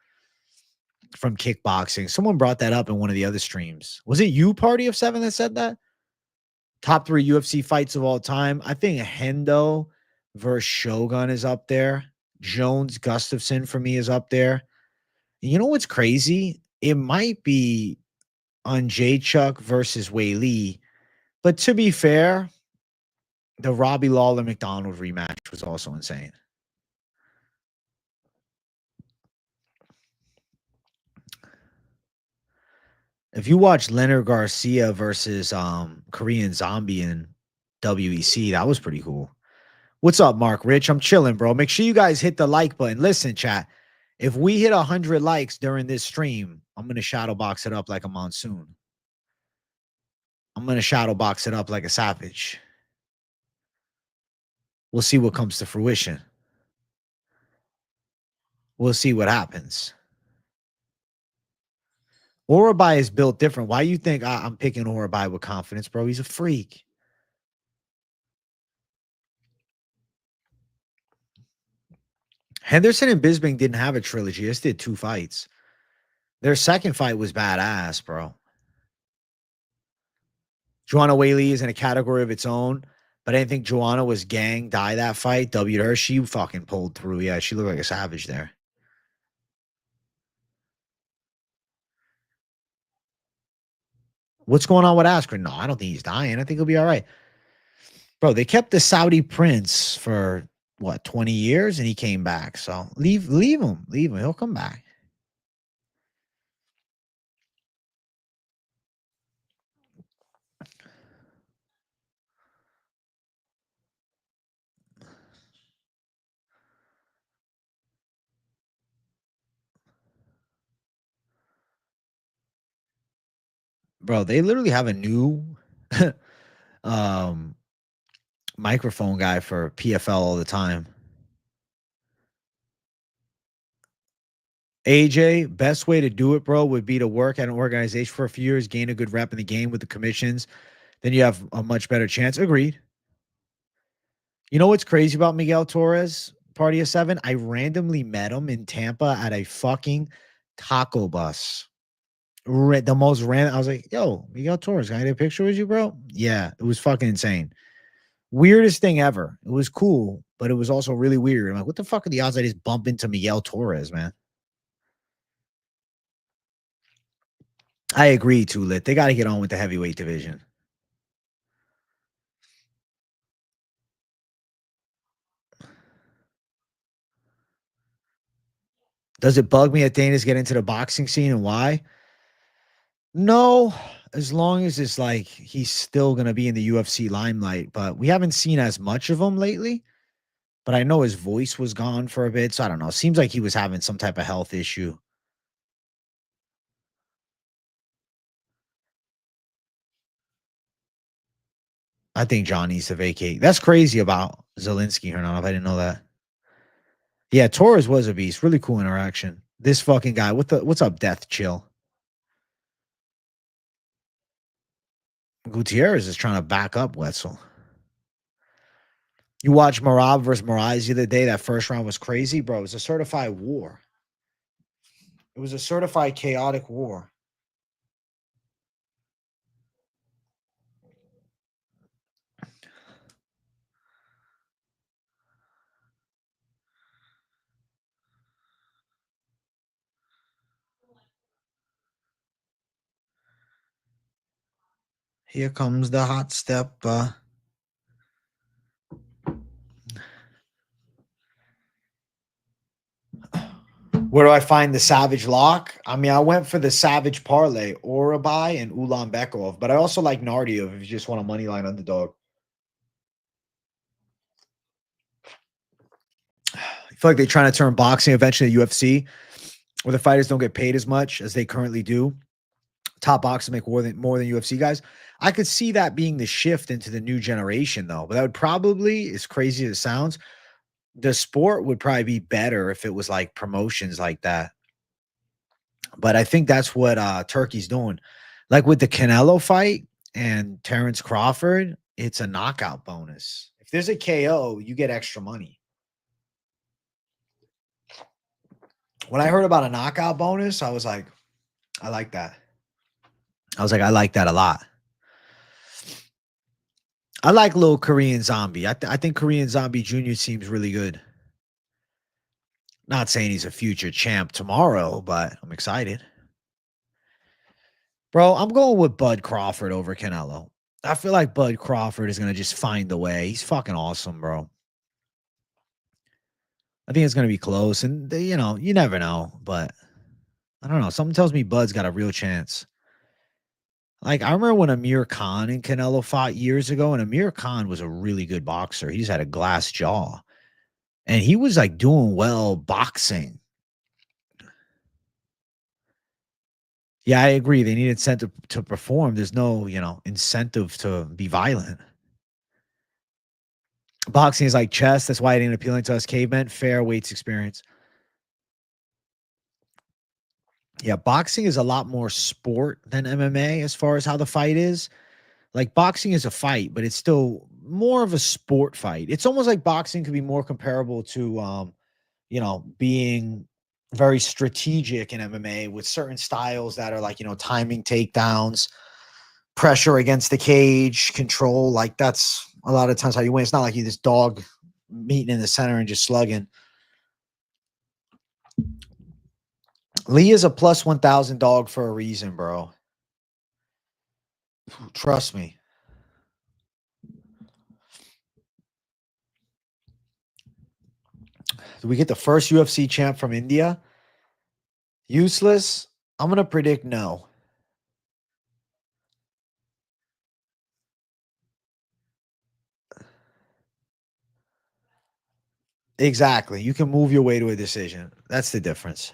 from kickboxing. Someone brought that up in one of the other streams. Was it you, Party of 7, that said that? Top 3 UFC fights of all time. I think Hendo versus Shogun is up there. Jones Gustafson for me is up there. You know what's crazy? It might be on Jaychuk versus Weili. But to be fair, the Robbie Lawler McDonald rematch was also insane. If you watch Leonard Garcia versus Korean Zombie in WEC, that was pretty cool. What's up, Mark Rich? I'm chilling, bro. Make sure you guys hit the like button. Listen, chat. If we hit 100 likes during this stream, I'm going to shadow box it up like a monsoon. I'm going to shadow box it up like a savage. We'll see what comes to fruition. We'll see what happens. Orolbai is built different. Why you think I'm picking Orolbai with confidence, bro? He's a freak. Henderson and Bisping didn't have a trilogy. They just did 2 fights. Their second fight was badass, bro. Joanna Whaley is in a category of its own, but I didn't think Joanna was gang die that fight. W'd her. She fucking pulled through. Yeah, she looked like a savage there. What's going on with Askren? No, I don't think he's dying. I think he'll be all right. Bro, they kept the Saudi prince for what, 20 years, and he came back. So leave him. Leave him. He'll come back. Bro, they literally have a new um microphone guy for PFL all the time. AJ, best way to do it, bro, would be to work at an organization for a few years, gain a good rep in the game with the commissions. Then you have a much better chance. Agreed. You know what's crazy about Miguel Torres, Party of 7? I randomly met him in Tampa at a fucking taco bus. The most random. I was like, yo, Miguel Torres, can I get a picture with you, bro? Yeah, it was fucking insane. Weirdest thing ever. It was cool, but it was also really weird. I'm like, what the fuck are the odds I just bump into Miguel Torres, man? I agree, too, Lit. They got to get on with the heavyweight division. Does it bug me that Dana's get into the boxing scene and why? No, as long as it's like he's still going to be in the UFC limelight, but we haven't seen as much of him lately. But I know his voice was gone for a bit, so I don't know. Seems like he was having some type of health issue. I think John needs to vacate. That's crazy about Zelensky, Hermanov. I didn't know that. Yeah, Torres was a beast. Really cool interaction. This fucking guy. What's up, Death Chill? Gutierrez is trying to back up Wetzel. You watch Marab versus Moraes the other day. That first round was crazy, bro. It was a certified war. It was a certified chaotic war. Here comes the hot step. Where do I find the Savage lock? I mean, I went for the Savage parlay, Orolbai and Ulanbekov, but I also like Nardiev if you just want a money line underdog. I feel like they're trying to turn boxing eventually to UFC, where the fighters don't get paid as much as they currently do. Top boxers make more than UFC guys. I could see that being the shift into the new generation, though. But that would probably, as crazy as it sounds, the sport would probably be better if it was like promotions like that. But I think that's what Turkey's doing. Like with the Canelo fight and Terrence Crawford, it's a knockout bonus. If there's a KO, you get extra money. When I heard about a knockout bonus, I was like, I like that. I was like, I like that a lot. I like little Korean Zombie. I think Korean Zombie Jr. seems really good. Not saying he's a future champ tomorrow, but I'm excited. Bro, I'm going with Bud Crawford over Canelo. I feel like Bud Crawford is going to just find a way. He's fucking awesome, bro. I think it's going to be close. And, you know, you never know. But I don't know. Something tells me Bud's got a real chance. Like, I remember when Amir Khan and Canelo fought years ago, and Amir Khan was a really good boxer. He just had a glass jaw. And he was, like, doing well boxing. Yeah, I agree. They need incentive to perform. There's no, you know, incentive to be violent. Boxing is like chess. That's why it ain't appealing to us cavemen. Fair weights experience. Yeah, boxing is a lot more sport than MMA as far as how the fight is. Like boxing is a fight, but it's still more of a sport fight. It's almost like boxing could be more comparable to being very strategic in MMA with certain styles that are like, timing takedowns, pressure against the cage, control. Like that's a lot of times how you win. It's not like you this dog meeting in the center and just slugging. Lee is a plus 1,000 dog for a reason, bro. Trust me. Do we get the first UFC champ from India? Useless? I'm going to predict no. Exactly. You can move your way to a decision. That's the difference.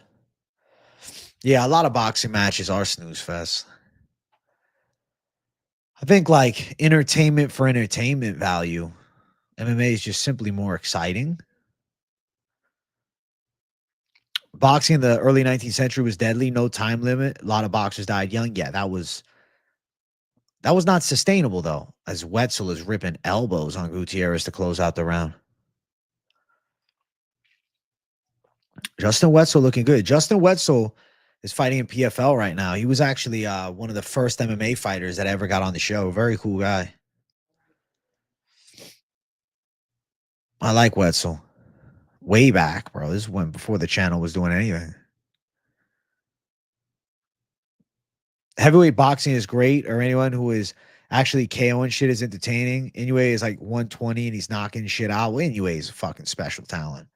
Yeah, a lot of boxing matches are snooze fest. I think like entertainment for entertainment value, MMA is just simply more exciting. Boxing in the early 19th century was deadly, no time limit. A lot of boxers died young. Yeah, that was not sustainable though, as Wetzel is ripping elbows on Gutierrez to close out the round. Justin Wetzel looking good. Justin Wetzel is fighting in PFL right now. He was actually one of the first MMA fighters that ever got on the show. Very cool guy. I like Wetzel. Way back, bro. This went before the channel was doing anything. Heavyweight boxing is great, or anyone who is actually KOing shit is entertaining. Inoue is like 120 and he's knocking shit out. Well, Inoue is a fucking special talent.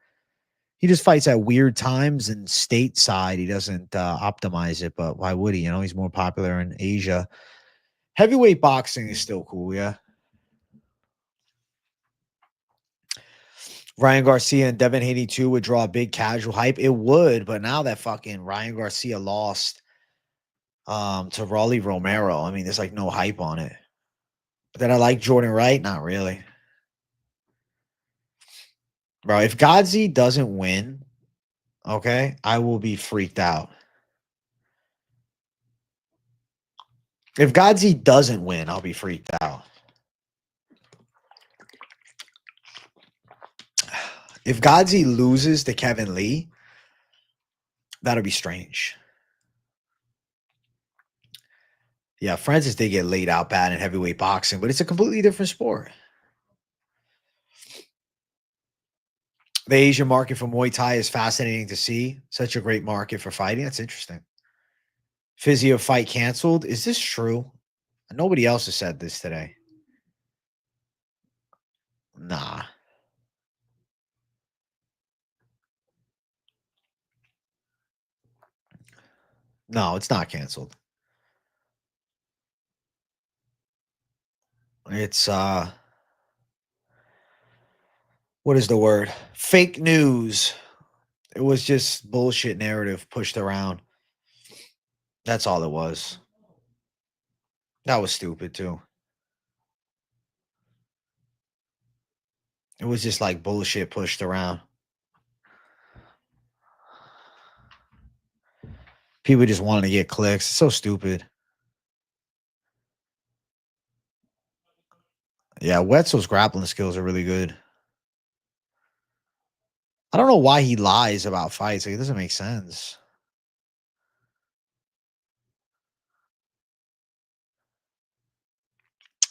He just fights at weird times and stateside. He doesn't optimize it, but why would he? He's more popular in Asia. Heavyweight boxing is still cool, yeah. Ryan Garcia and Devin Haney 2 would draw a big casual hype. It would, but now that fucking Ryan Garcia lost to Rolly Romero, I mean, there's like no hype on it. Did I like Jordan Wright? Not really. Bro, if Godzi doesn't win, okay, I will be freaked out. If Godzi doesn't win, I'll be freaked out. If Godzi loses to Kevin Lee, that'll be strange. Yeah, Francis did get laid out bad in heavyweight boxing, but it's a completely different sport. The Asian market for Muay Thai is fascinating to see. Such a great market for fighting. That's interesting. Fiziev fight canceled. Is this true? Nobody else has said this today. Nah. No, it's not canceled. It's what is the word? Fake news. It was just bullshit narrative pushed around. That's all it was. That was stupid too. It was just like bullshit pushed around. People just wanted to get clicks. It's so stupid. Yeah, Wetzel's grappling skills are really good. I don't know why he lies about fights. Like, it doesn't make sense.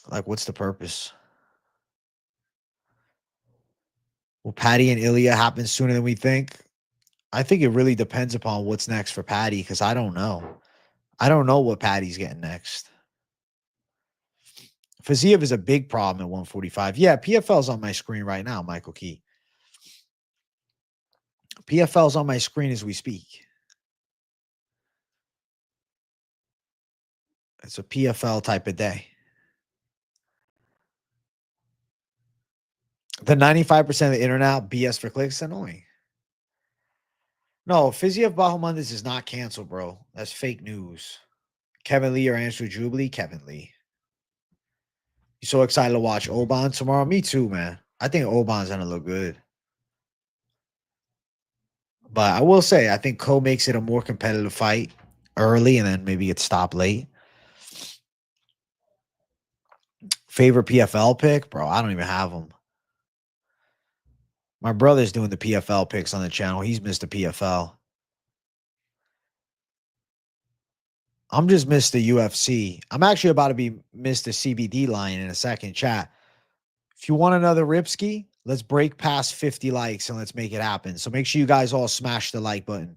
Like, what's the purpose? Will Patty and Ilya happen sooner than we think? I think it really depends upon what's next for Patty, because I don't know. I don't know what Patty's getting next. Fiziev is a big problem at 145. Yeah, PFL's on my screen right now, Michael Key. PFL's on my screen as we speak. It's a PFL type of day. The 95% of the internet BS for clicks, annoying. No, Fiziev Bahamondes is not canceled, bro. That's fake news. Kevin Lee or Andrew Jubilee? Kevin Lee. You so excited to watch Oban tomorrow? Me too, man. I think Oban's gonna look good. But I will say, I think Ko makes it a more competitive fight early and then maybe it's stopped late. Favorite PFL pick? Bro, I don't even have them. My brother's doing the PFL picks on the channel. He's Mr. PFL. I'm just Mr. UFC. I'm actually about to be Mr. CBD Lion in a second, chat. If you want another Ripski, let's break past 50 likes and let's make it happen. So make sure you guys all smash the like button.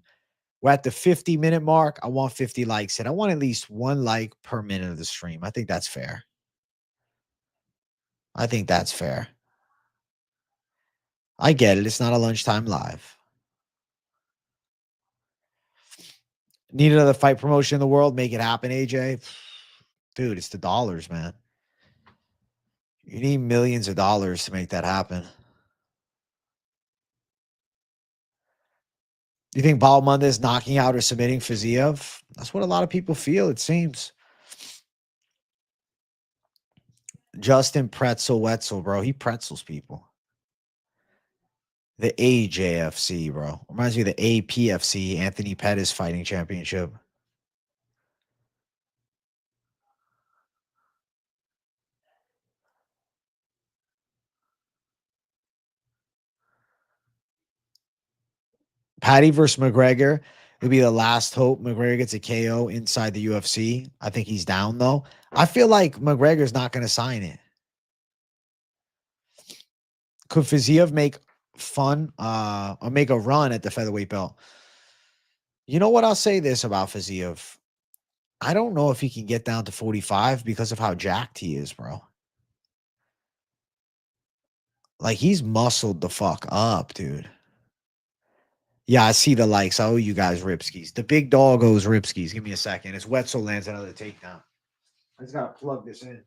We're at the 50-minute mark. I want 50 likes, and I want at least 1 like per minute of the stream. I think that's fair. I think that's fair. I get it. It's not a lunchtime live. Need another fight promotion in the world? Make it happen, AJ. Dude, it's the dollars, man. You need millions of dollars to make that happen. Do you think Bahamondes knocking out or submitting Fiziev? That's what a lot of people feel, it seems. Justin Pretzel Wetzel, bro. He pretzels people. The AJFC, bro. Reminds me of the APFC, Anthony Pettis Fighting Championship. Patty versus McGregor would be the last hope. McGregor gets a KO inside the UFC. I think he's down, though. I feel like McGregor's not going to sign it. Could Fiziev make fun or make a run at the featherweight belt? You know what? I'll say this about Fiziev. I don't know if he can get down to 45 because of how jacked he is, bro. Like, he's muscled the fuck up, dude. Yeah, I see the likes. I owe you guys Ripskis. The big dog owes Ripskis. Give me a second. It's Wetzel lands another takedown. I just got to plug this in.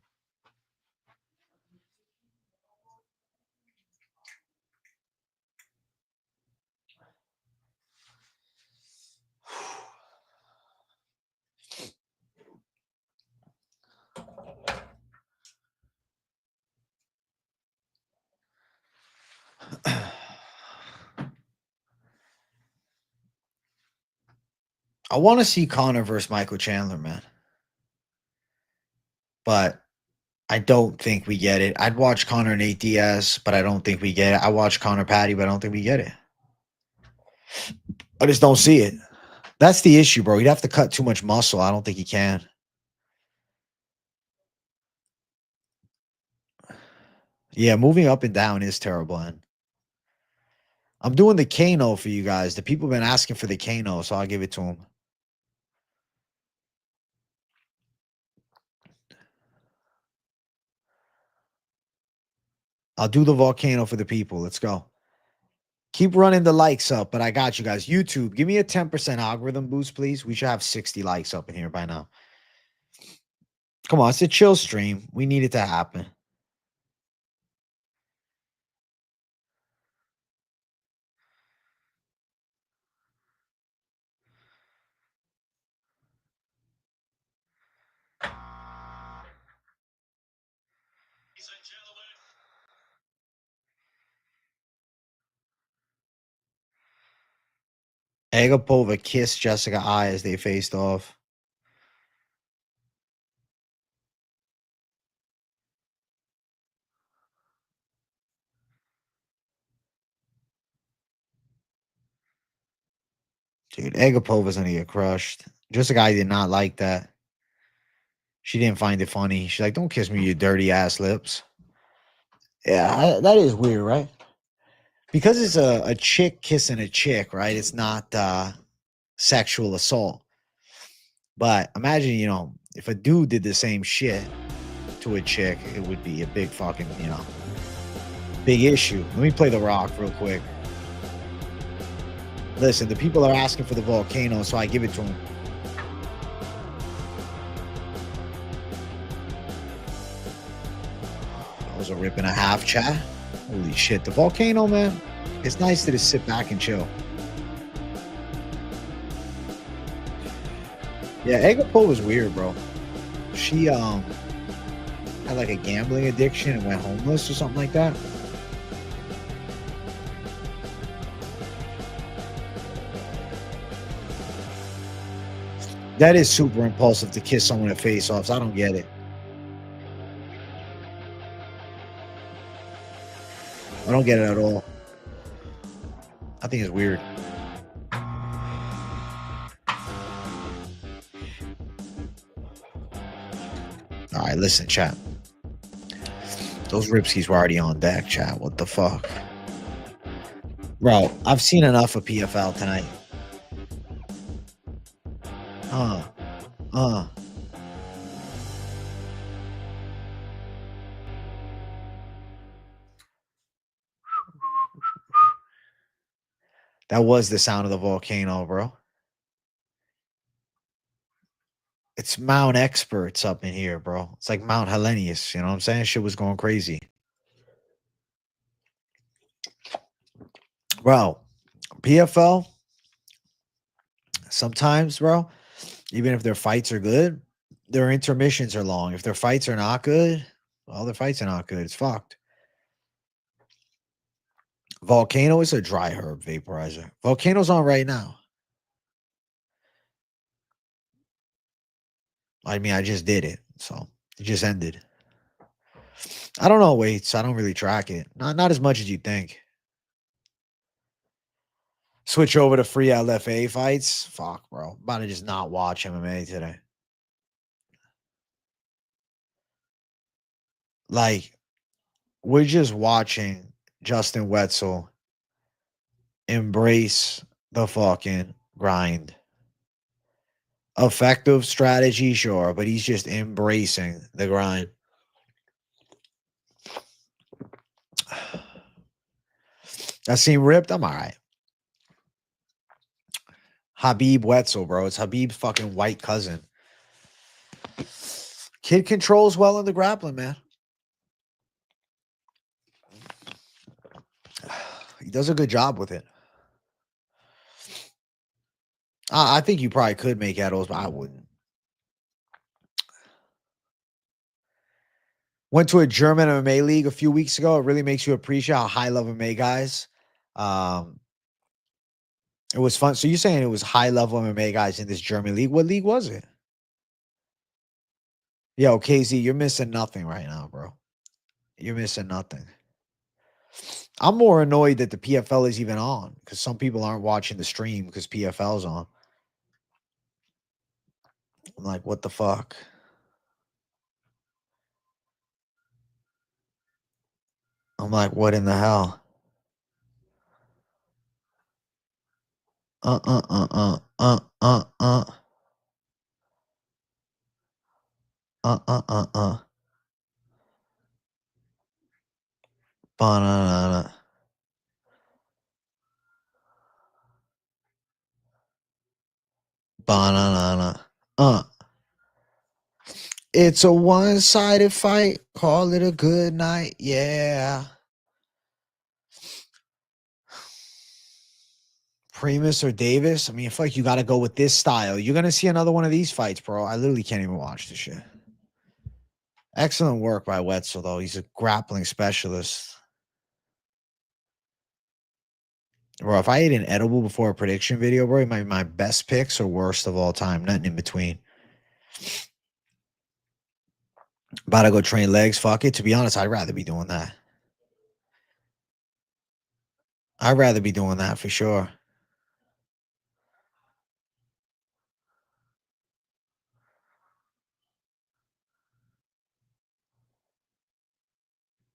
I want to see Conor versus Michael Chandler, man. But I don't think we get it. I'd watch Conor and Nate Diaz, but I don't think we get it. I watch Conor Patty, but I don't think we get it. I just don't see it. That's the issue, bro. He'd have to cut too much muscle. I don't think he can. Yeah, moving up and down is terrible. And I'm doing the Kano for you guys. The people have been asking for the Kano, so I'll give it to them. I'll do the volcano for the people. Let's go. Keep running the likes up, but I got you guys. YouTube, give me a 10% algorithm boost, please. We should have 60 likes up in here by now. Come on, it's a chill stream. We need it to happen. Agapova kissed Jessica I as they faced off. Dude, Agapova's gonna get crushed. Jessica I did not like that. She didn't find it funny. She's like, don't kiss me, you dirty ass lips. Yeah, that is weird, right? Because it's a chick kissing a chick, right? It's not sexual assault. But imagine, you know, if a dude did the same shit to a chick, it would be a big fucking, you know, big issue. Let me play The Rock real quick. Listen, the people are asking for the volcano, so I give it to them. That was a rip and a half, chat. Holy shit. The volcano, man. It's nice to just sit back and chill. Yeah, Agapova was weird, bro. She had like a gambling addiction and went homeless or something like that. That is super impulsive to kiss someone at face-offs. I don't get it. I don't get it at all. I think it's weird. All right, listen, chat. Those Ripskis were already on deck, chat. What the fuck? Bro, I've seen enough of PFL tonight. That was the sound of the volcano, bro. It's Mount Experts up in here, bro. It's like Mount Hellenius. You know what I'm saying? Shit was going crazy. Bro, PFL, sometimes, bro, even if their fights are good, their intermissions are long. If their fights are not good, well, their fights are not good. It's fucked. Volcano is a dry herb vaporizer. Volcano's on right now. I mean, I just did it, so it just ended. I don't know weights. I don't really track it. Not as much as you think. Switch over to free LFA fights. Fuck, bro. I'm about to just not watch MMA today. Like, we're just watching Justin Wetzel embrace the fucking grind. Effective strategy, sure, but he's just embracing the grind. That seem ripped? I'm all right. Habib Wetzel, bro. It's Habib's fucking white cousin. Kid controls well in the grappling, man. He does a good job with it. I think you probably could make Eddles, but I wouldn't. Went to a German MMA league a few weeks ago. It really makes you appreciate how high-level MMA guys. It was fun. So you're saying it was high-level MMA guys in this German league? What league was it? Yo, KZ, you're missing nothing right now, bro. You're missing nothing. I'm more annoyed that the PFL is even on because some people aren't watching the stream because PFL's on. I'm like, what the fuck? I'm like, what in the hell? Banana. Banana. It's a one-sided fight. Call it a good night. Yeah. Primus or Davis? I mean, I feel like you got to go with this style. You're going to see another one of these fights, bro. I literally can't even watch this shit. Excellent work by Wetzel, though. He's a grappling specialist. Bro, if I ate an edible before a prediction video, bro, it might be my best picks or worst of all time. Nothing in between. About to go train legs. Fuck it. To be honest, I'd rather be doing that. I'd rather be doing that for sure.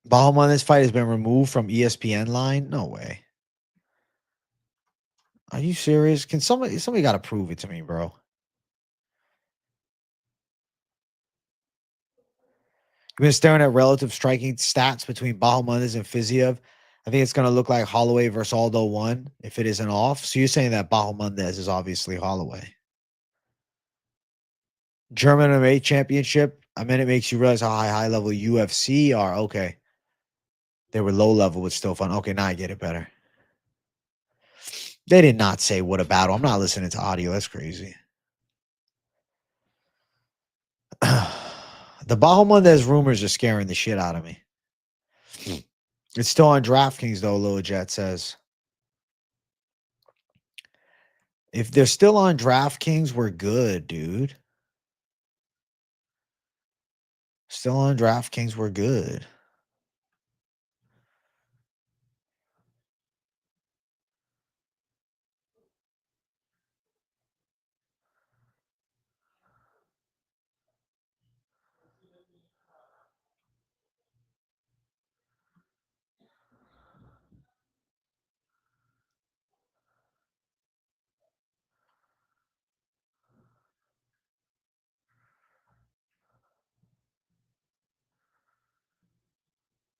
Bahamondes fight has been removed from ESPN line? No way. Are you serious? Can somebody got to prove it to me, bro? You've been staring at relative striking stats between Bahamondes and Fiziev. I think it's going to look like Holloway versus Aldo 1 if it isn't off. So you're saying that Bahamondes is obviously Holloway. German MMA championship. I mean, it makes you realize how high level UFC are. Okay. They were low level, but still fun. Okay, now I get it better. They did not say what a battle. I'm not listening to audio. That's crazy. The Bahamondes rumors are scaring the shit out of me. It's still on DraftKings, though, Lil Jet says. If they're still on DraftKings, we're good, dude. Still on DraftKings, we're good.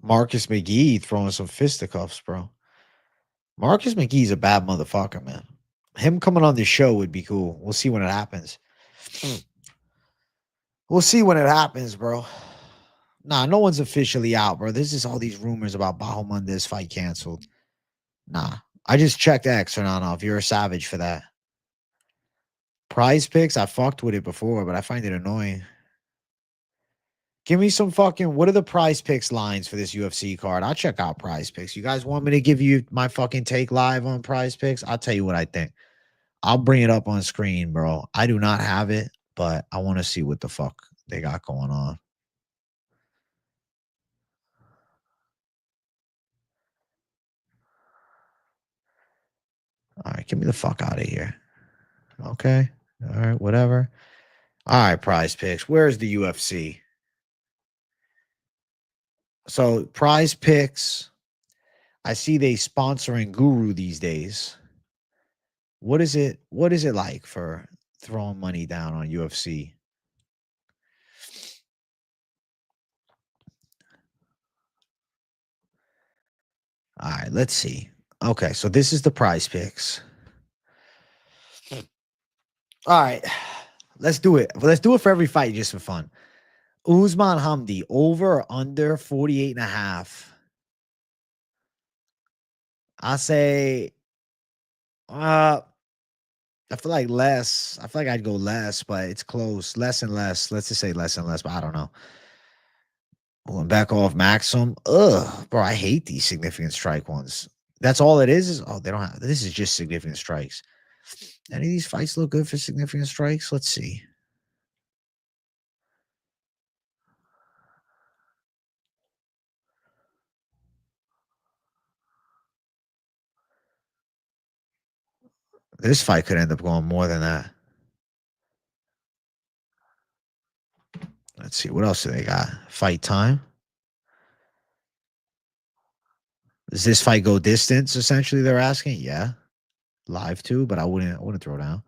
Marcus McGee throwing some fisticuffs, bro. Marcus McGee's a bad motherfucker, man. Him coming on the show would be cool. We'll see when it happens. We'll see when it happens, bro. Nah, no one's officially out, bro. There's just all these rumors about Bahamondes fight canceled. Nah, I just checked X or not. If you're a savage for that. Prize picks, I fucked with it before, but I find it annoying. Give me some fucking. What are the prize picks lines for this UFC card? I'll check out prize picks. You guys want me to give you my fucking take live on prize picks? I'll tell you what I think. I'll bring it up on screen, bro. I do not have it, but I want to see what the fuck they got going on. All right, get me the fuck out of here. Okay. All right, whatever. All right, prize picks. Where's the UFC? So, prize picks. I see they sponsoring Guru these days. What is it? What is it like for throwing money down on UFC? All right, let's see. Okay, so this is the prize picks. All right, let's do it. Let's do it for every fight just for fun. Usman Hamdi, over or under 48 and a half? I say, I feel like less. I feel like I'd go less, but it's close. Less and less. Let's just say less and less, but I don't know. Going back off Maxim. Ugh, bro, I hate these significant strike ones. That's all it is oh, they don't have this is just significant strikes. Any of these fights look good for significant strikes? Let's see. This fight could end up going more than that. Let's see. What else do they got? Fight time. Does this fight go distance? Essentially, they're asking. Yeah, live too, but I wouldn't throw down.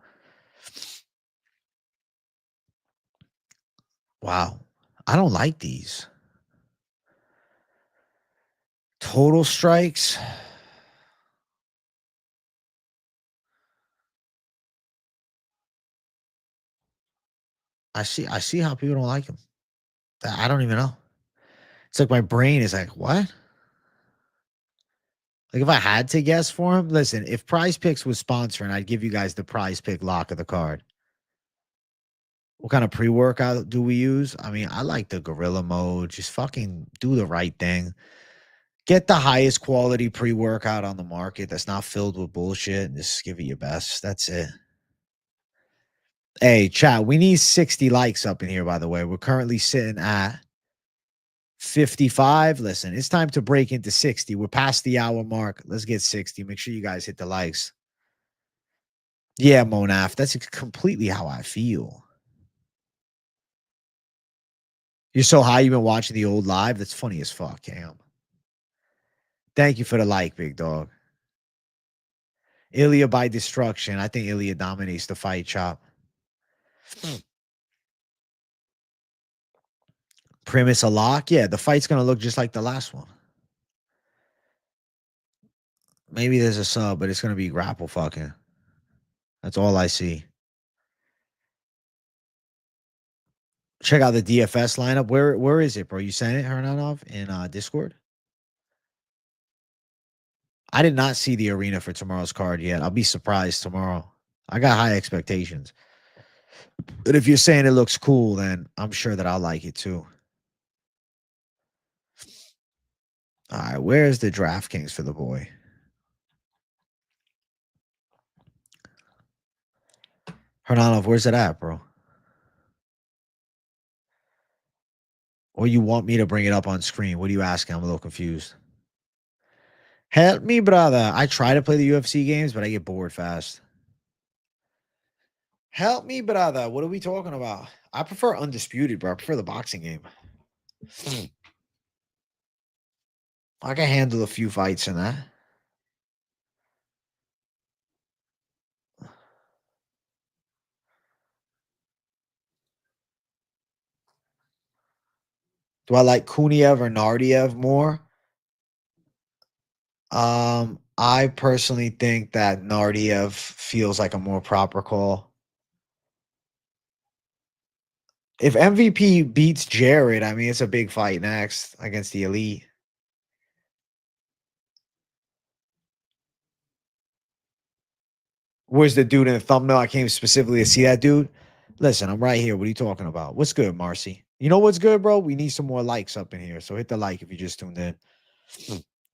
Wow, I don't like these total strikes. I see how people don't like them. I don't even know. It's like my brain is like, what? Like if I had to guess for him, listen, if Prize Picks was sponsoring, I'd give you guys the Prize Pick lock of the card. What kind of pre-workout do we use? I mean, I like the gorilla mode. Just fucking do the right thing. Get the highest quality pre-workout on the market that's not filled with bullshit and just give it your best. That's it. Hey, chat, we need 60 likes up in here, by the way. We're currently sitting at 55. Listen, it's time to break into 60. We're past the hour mark. Let's get 60. Make sure you guys hit the likes. Yeah, Monaf, that's completely how I feel. You're so high, you've been watching the old live. That's funny as fuck, Cam. Thank you for the like, big dog. Ilya by destruction. I think Ilya dominates the fight, Chop. Premise a lock? Yeah, the fight's going to look just like the last one. Maybe there's a sub, but it's going to be grapple fucking. That's all I see. Check out the DFS lineup. Where is it, bro? You sent it, Hernanov, in Discord? I did not see the arena for tomorrow's card yet. I'll be surprised tomorrow. I got high expectations. But if you're saying it looks cool, then I'm sure that I'll like it too. All right, where's the DraftKings for the boy? Hernanov, where's it at, bro? Or you want me to bring it up on screen? What are you asking? I'm a little confused. Help me, brother. I try to play the UFC games, but I get bored fast. Help me, brother. What are we talking about? I prefer Undisputed, bro. I prefer the boxing game. I can handle a few fights in that. Do I like Kuniev or Nardiev more? I personally think that Nardiev feels like a more proper call. If MVP beats Jared, I mean, it's a big fight next against the Elite. Where's the dude in the thumbnail? I came specifically to see that dude. Listen, I'm right here. What are you talking about? What's good, Marcy? You know what's good, bro? We need some more likes up in here. So hit the like if you just tuned in.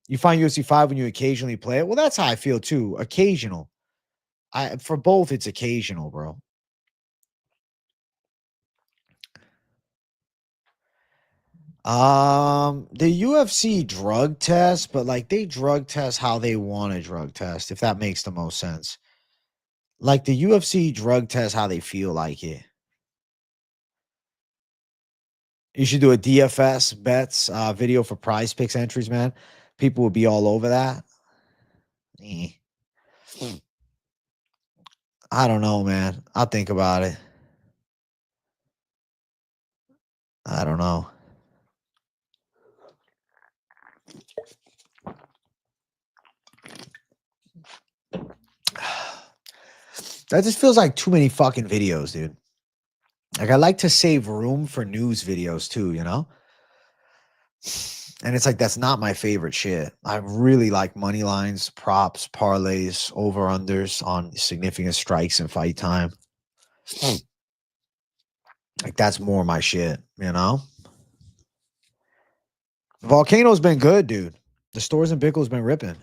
You find UFC 5 when you occasionally play it? Well, that's how I feel too. Occasional. For both, it's occasional, bro. The UFC drug test, but like they drug test how they want to drug test, if that makes the most sense. Like the UFC drug test how they feel like it. You should do a DFS bets video for prize picks entries, man. People would be all over that. Eh. I don't know, man. I'll think about it. I don't know. That just feels like too many fucking videos, dude. Like I like to save room for news videos too, you know? And it's like that's not my favorite shit. I really like money lines, props, parlays, over unders on significant strikes and fight time. Like that's more my shit, you know? Volcano's been good, dude. The stores in Bickle's been ripping.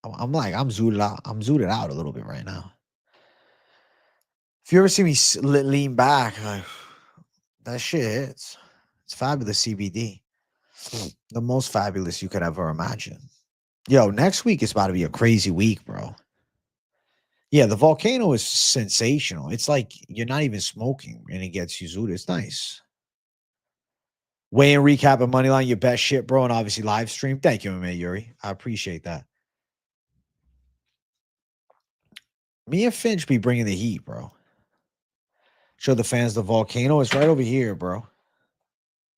I'm like, I'm zooted out. I'm zooted out a little bit right now. If you ever see me lean back, like, that shit hits. It's fabulous CBD. The most fabulous you could ever imagine. Yo, next week is about to be a crazy week, bro. Yeah, the volcano is sensational. It's like you're not even smoking and it gets you zooted. It's nice. Weigh in recap of Moneyline, your best shit, bro, and obviously live stream. Thank you, MMA Yuri. I appreciate that. Me and Finch be bringing the heat, bro. Show the fans the volcano. It's right over here, bro.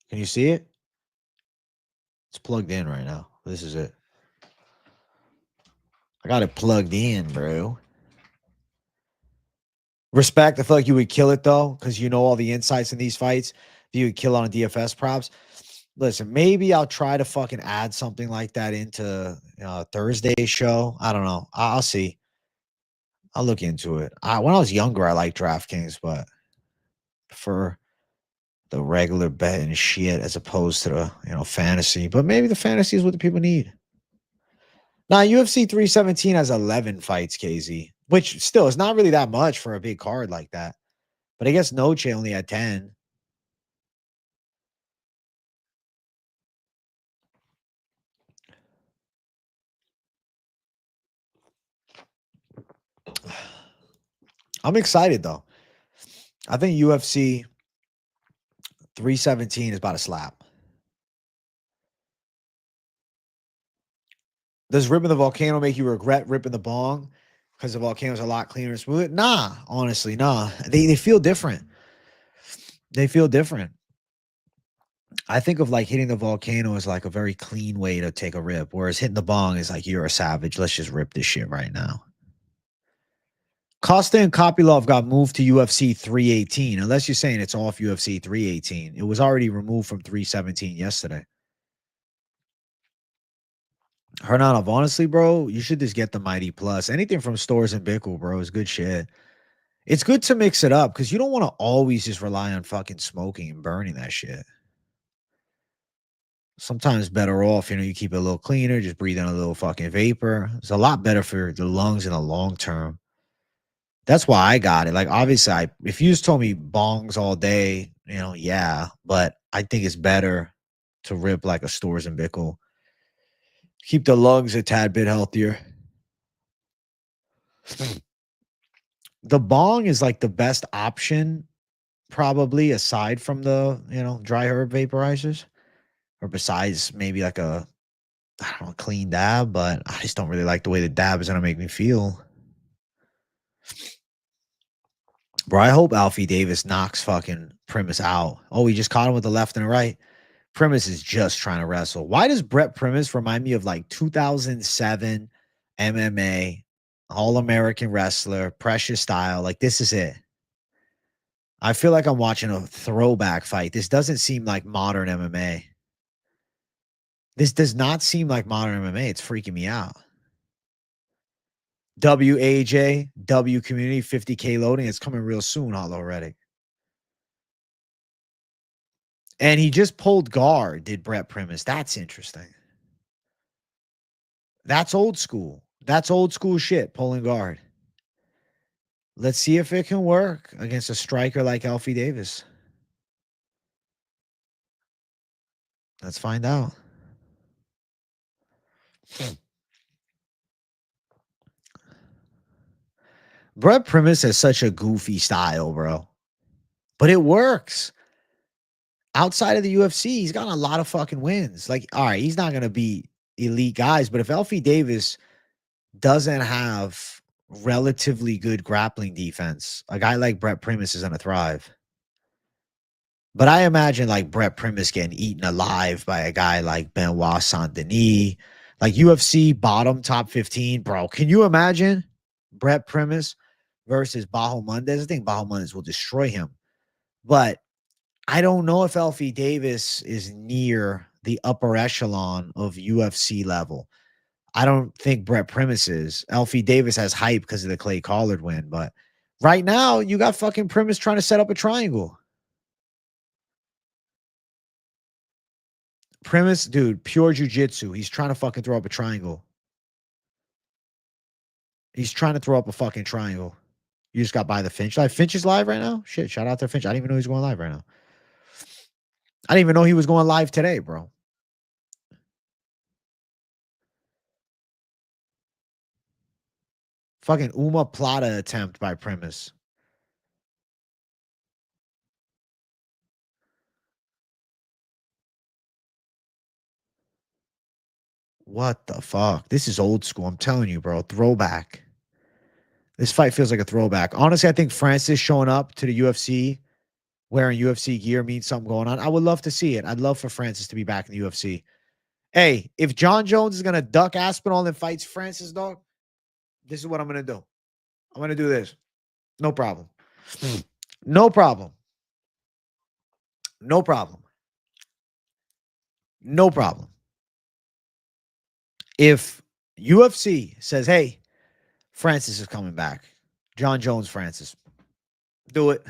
Can you see it? It's plugged in right now. This is it. I got it plugged in, bro. Respect. I feel like you would kill it though, because you know all the insights in these fights. If you would kill on DFS props. Listen, maybe I'll try to fucking add something like that into Thursday's show. I don't know. I'll see. I'll look into it. When I was younger, I liked DraftKings, but for the regular bet and shit as opposed to the fantasy. But maybe the fantasy is what the people need. Now, UFC 317 has 11 fights, KZ, which still is not really that much for a big card like that. But I guess Noche only had 10. I'm excited though. I think UFC 317 is about to slap. Does ripping the volcano make you regret ripping the bong? Because the volcano's a lot cleaner and smoother? Nah, honestly, nah. They feel different. They feel different. I think of like hitting the volcano as like a very clean way to take a rip, whereas hitting the bong is like you're a savage. Let's just rip this shit right now. Costa and Kopylov got moved to UFC 318, unless you're saying it's off UFC 318. It was already removed from 317 yesterday. Hernanov, honestly, bro, you should just get the Mighty Plus. Anything from Stores and Bickle, bro, is good shit. It's good to mix it up because you don't want to always just rely on fucking smoking and burning that shit. Sometimes better off, you keep it a little cleaner, just breathe in a little fucking vapor. It's a lot better for the lungs in the long term. That's why I got it. Like, obviously, if you just told me bongs all day, yeah, but I think it's better to rip like a Stores and Bickle. Keep the lungs a tad bit healthier. The bong is like the best option, probably, aside from the, dry herb vaporizers, or besides maybe like I don't know, clean dab, but I just don't really like the way the dab is going to make me feel. Bro, I hope Alfie Davis knocks fucking Primus out. Oh, he just caught him with the left and the right. Primus is just trying to wrestle. Why does Brett Primus remind me of like 2007 MMA, All-American wrestler, precious style? Like, this is it. I feel like I'm watching a throwback fight. This doesn't seem like modern MMA. This does not seem like modern MMA. It's freaking me out. WAJ, W community, 50K loading. It's coming real soon, Hollow Reddick. And he just pulled guard, did Brett Primus. That's interesting. That's old school. That's old school shit, pulling guard. Let's see if it can work against a striker like Alfie Davis. Let's find out. Brett Primus has such a goofy style, bro. But it works. Outside of the UFC, he's gotten a lot of fucking wins. Like, all right, he's not going to beat elite guys, but if Alfie Davis doesn't have relatively good grappling defense, a guy like Brett Primus is going to thrive. But I imagine like Brett Primus getting eaten alive by a guy like Benoit Saint Denis, like UFC bottom top 15, bro. Can you imagine Brett Primus versus Bahamondes? I think Bahamondes will destroy him. But I don't know if Alfie Davis is near the upper echelon of UFC level. I don't think Brett Primus is. Alfie Davis has hype because of the Clay Collard win. But right now, you got fucking Primus trying to set up a triangle. Primus, dude, pure jujitsu. He's trying to fucking throw up a triangle. He's trying to throw up a fucking triangle. You just got by the Finch. Like, Finch is live right now? Shit, shout out to Finch. I didn't even know he's going live right now. I didn't even know he was going live today, bro. Fucking Uma Plata attempt by Primus. What the fuck? This is old school. I'm telling you, bro. Throwback. This fight feels like a throwback. Honestly, I think Francis showing up to the UFC wearing UFC gear means something going on. I would love to see it. I'd love for Francis to be back in the UFC. Hey, if John Jones is going to duck Aspinall and fights Francis, dog, this is what I'm going to do. I'm going to do this. No problem. No problem. No problem. No problem. If UFC says, hey, Francis is coming back, John Jones, Francis, do it.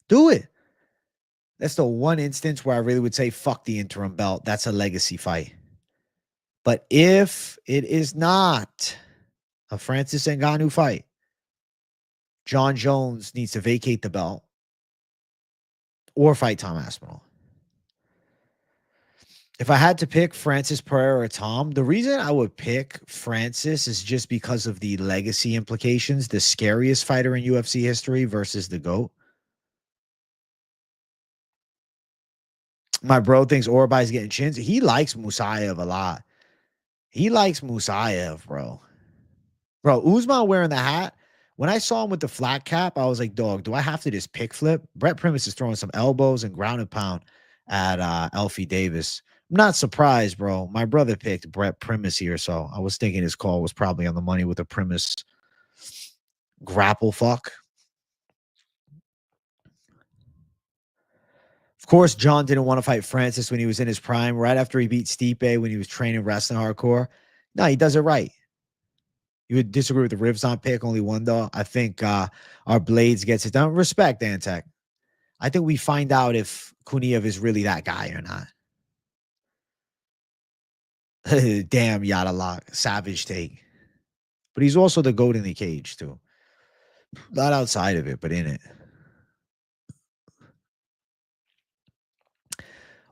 Do it. That's the one instance where I really would say, fuck the interim belt. That's a legacy fight. But if it is not a Francis Ngannou fight, John Jones needs to vacate the belt or fight Tom Aspinall. If I had to pick Francis Pereira or Tom, the reason I would pick Francis is just because of the legacy implications. The scariest fighter in UFC history versus the GOAT. My bro thinks Orolbai is getting chins. He likes Musayev a lot. He likes Musayev, bro. Bro, Usman wearing the hat. When I saw him with the flat cap, I was like, dog, do I have to just pick flip? Brett Primus is throwing some elbows and ground and pound at Alfie Davis. I'm not surprised, bro. My brother picked Brett Primus here, so I was thinking his call was probably on the money with a Primus grapple fuck. Of course, John didn't want to fight Francis when he was in his prime, right after he beat Stipe when he was training wrestling hardcore. No, he does it right. You would disagree with the Rivzon pick, only one though. I think our Blaydes gets it done. Respect, Antec. I think we find out if Kuniev is really that guy or not. Damn, Yada Lock. Savage take. But he's also the GOAT in the cage, too. Not outside of it, but in it.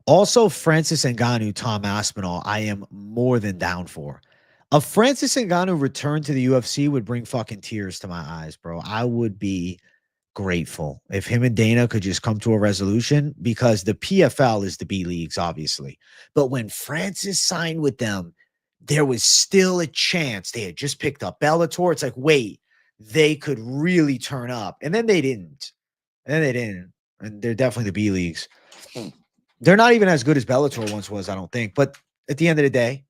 Also, Francis Ngannou, Tom Aspinall, I am more than down for. A Francis Ngannou return to the UFC would bring fucking tears to my eyes, bro. I would be grateful if him and Dana could just come to a resolution, because the PFL is the B leagues, obviously. But when Francis signed with them, there was still a chance. They had just picked up Bellator. It's like, wait, they could really turn up. And then they didn't. And they're definitely the B leagues. They're not even as good as Bellator once was, I don't think. But at the end of the day,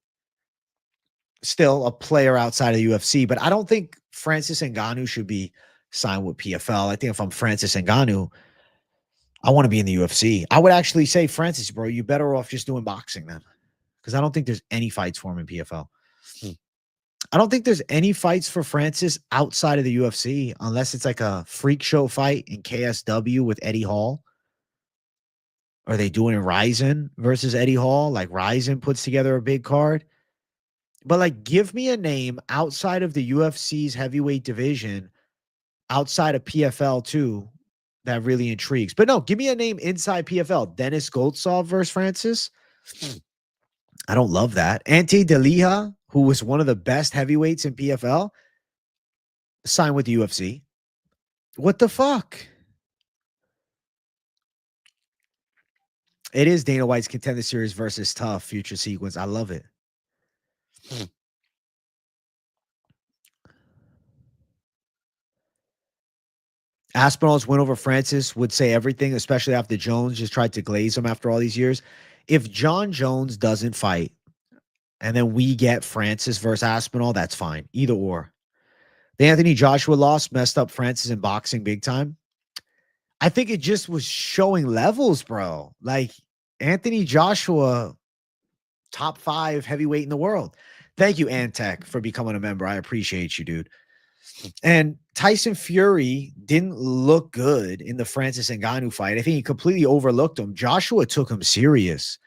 still a player outside of the UFC. But I don't think Francis Ngannou should be signed with PFL. I think if I'm Francis Ngannou, I want to be in the UFC. I would actually say, Francis, bro, you better off just doing boxing then, because I don't think there's any fights for him in PFL. I don't think there's any fights for Francis outside of the UFC, unless it's like a freak show fight in KSW with Eddie Hall. Are they doing Ryzen versus Eddie Hall? Like Ryzen puts together a big card. But like, give me a name outside of the UFC's heavyweight division, outside of PFL too, that really intrigues. But no, give me a name inside PFL. Dennis Goldsov versus Francis. I don't love that. Ante Delija, who was one of the best heavyweights in PFL, signed with the UFC. What the fuck? It is Dana White's Contender Series versus Tough future sequence. I love it. Aspinall's win over Francis would say everything, especially after Jones just tried to glaze him after all these years. If John Jones doesn't fight and then we get Francis versus Aspinall, that's fine. Either or. The Anthony Joshua loss messed up Francis in boxing big time. I think it just was showing levels, bro. Like Anthony Joshua, top 5 heavyweight in the world. Thank you, Antec, for becoming a member. I appreciate you, dude. And Tyson Fury didn't look good in the Francis Ngannou fight. I think he completely overlooked him. Joshua took him serious.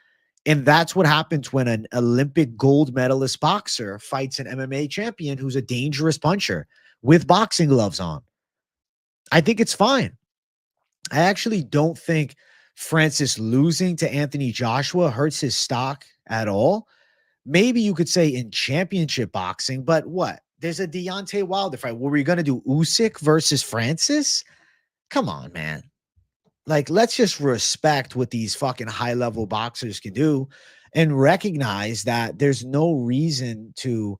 And that's what happens when an Olympic gold medalist boxer fights an MMA champion who's a dangerous puncher with boxing gloves on. I think it's fine. I actually don't think Francis losing to Anthony Joshua hurts his stock at all. Maybe you could say in championship boxing, but what? There's a Deontay Wilder fight. What were we going to do? Usyk versus Francis? Come on, man. Like, let's just respect what these fucking high-level boxers can do and recognize that there's no reason to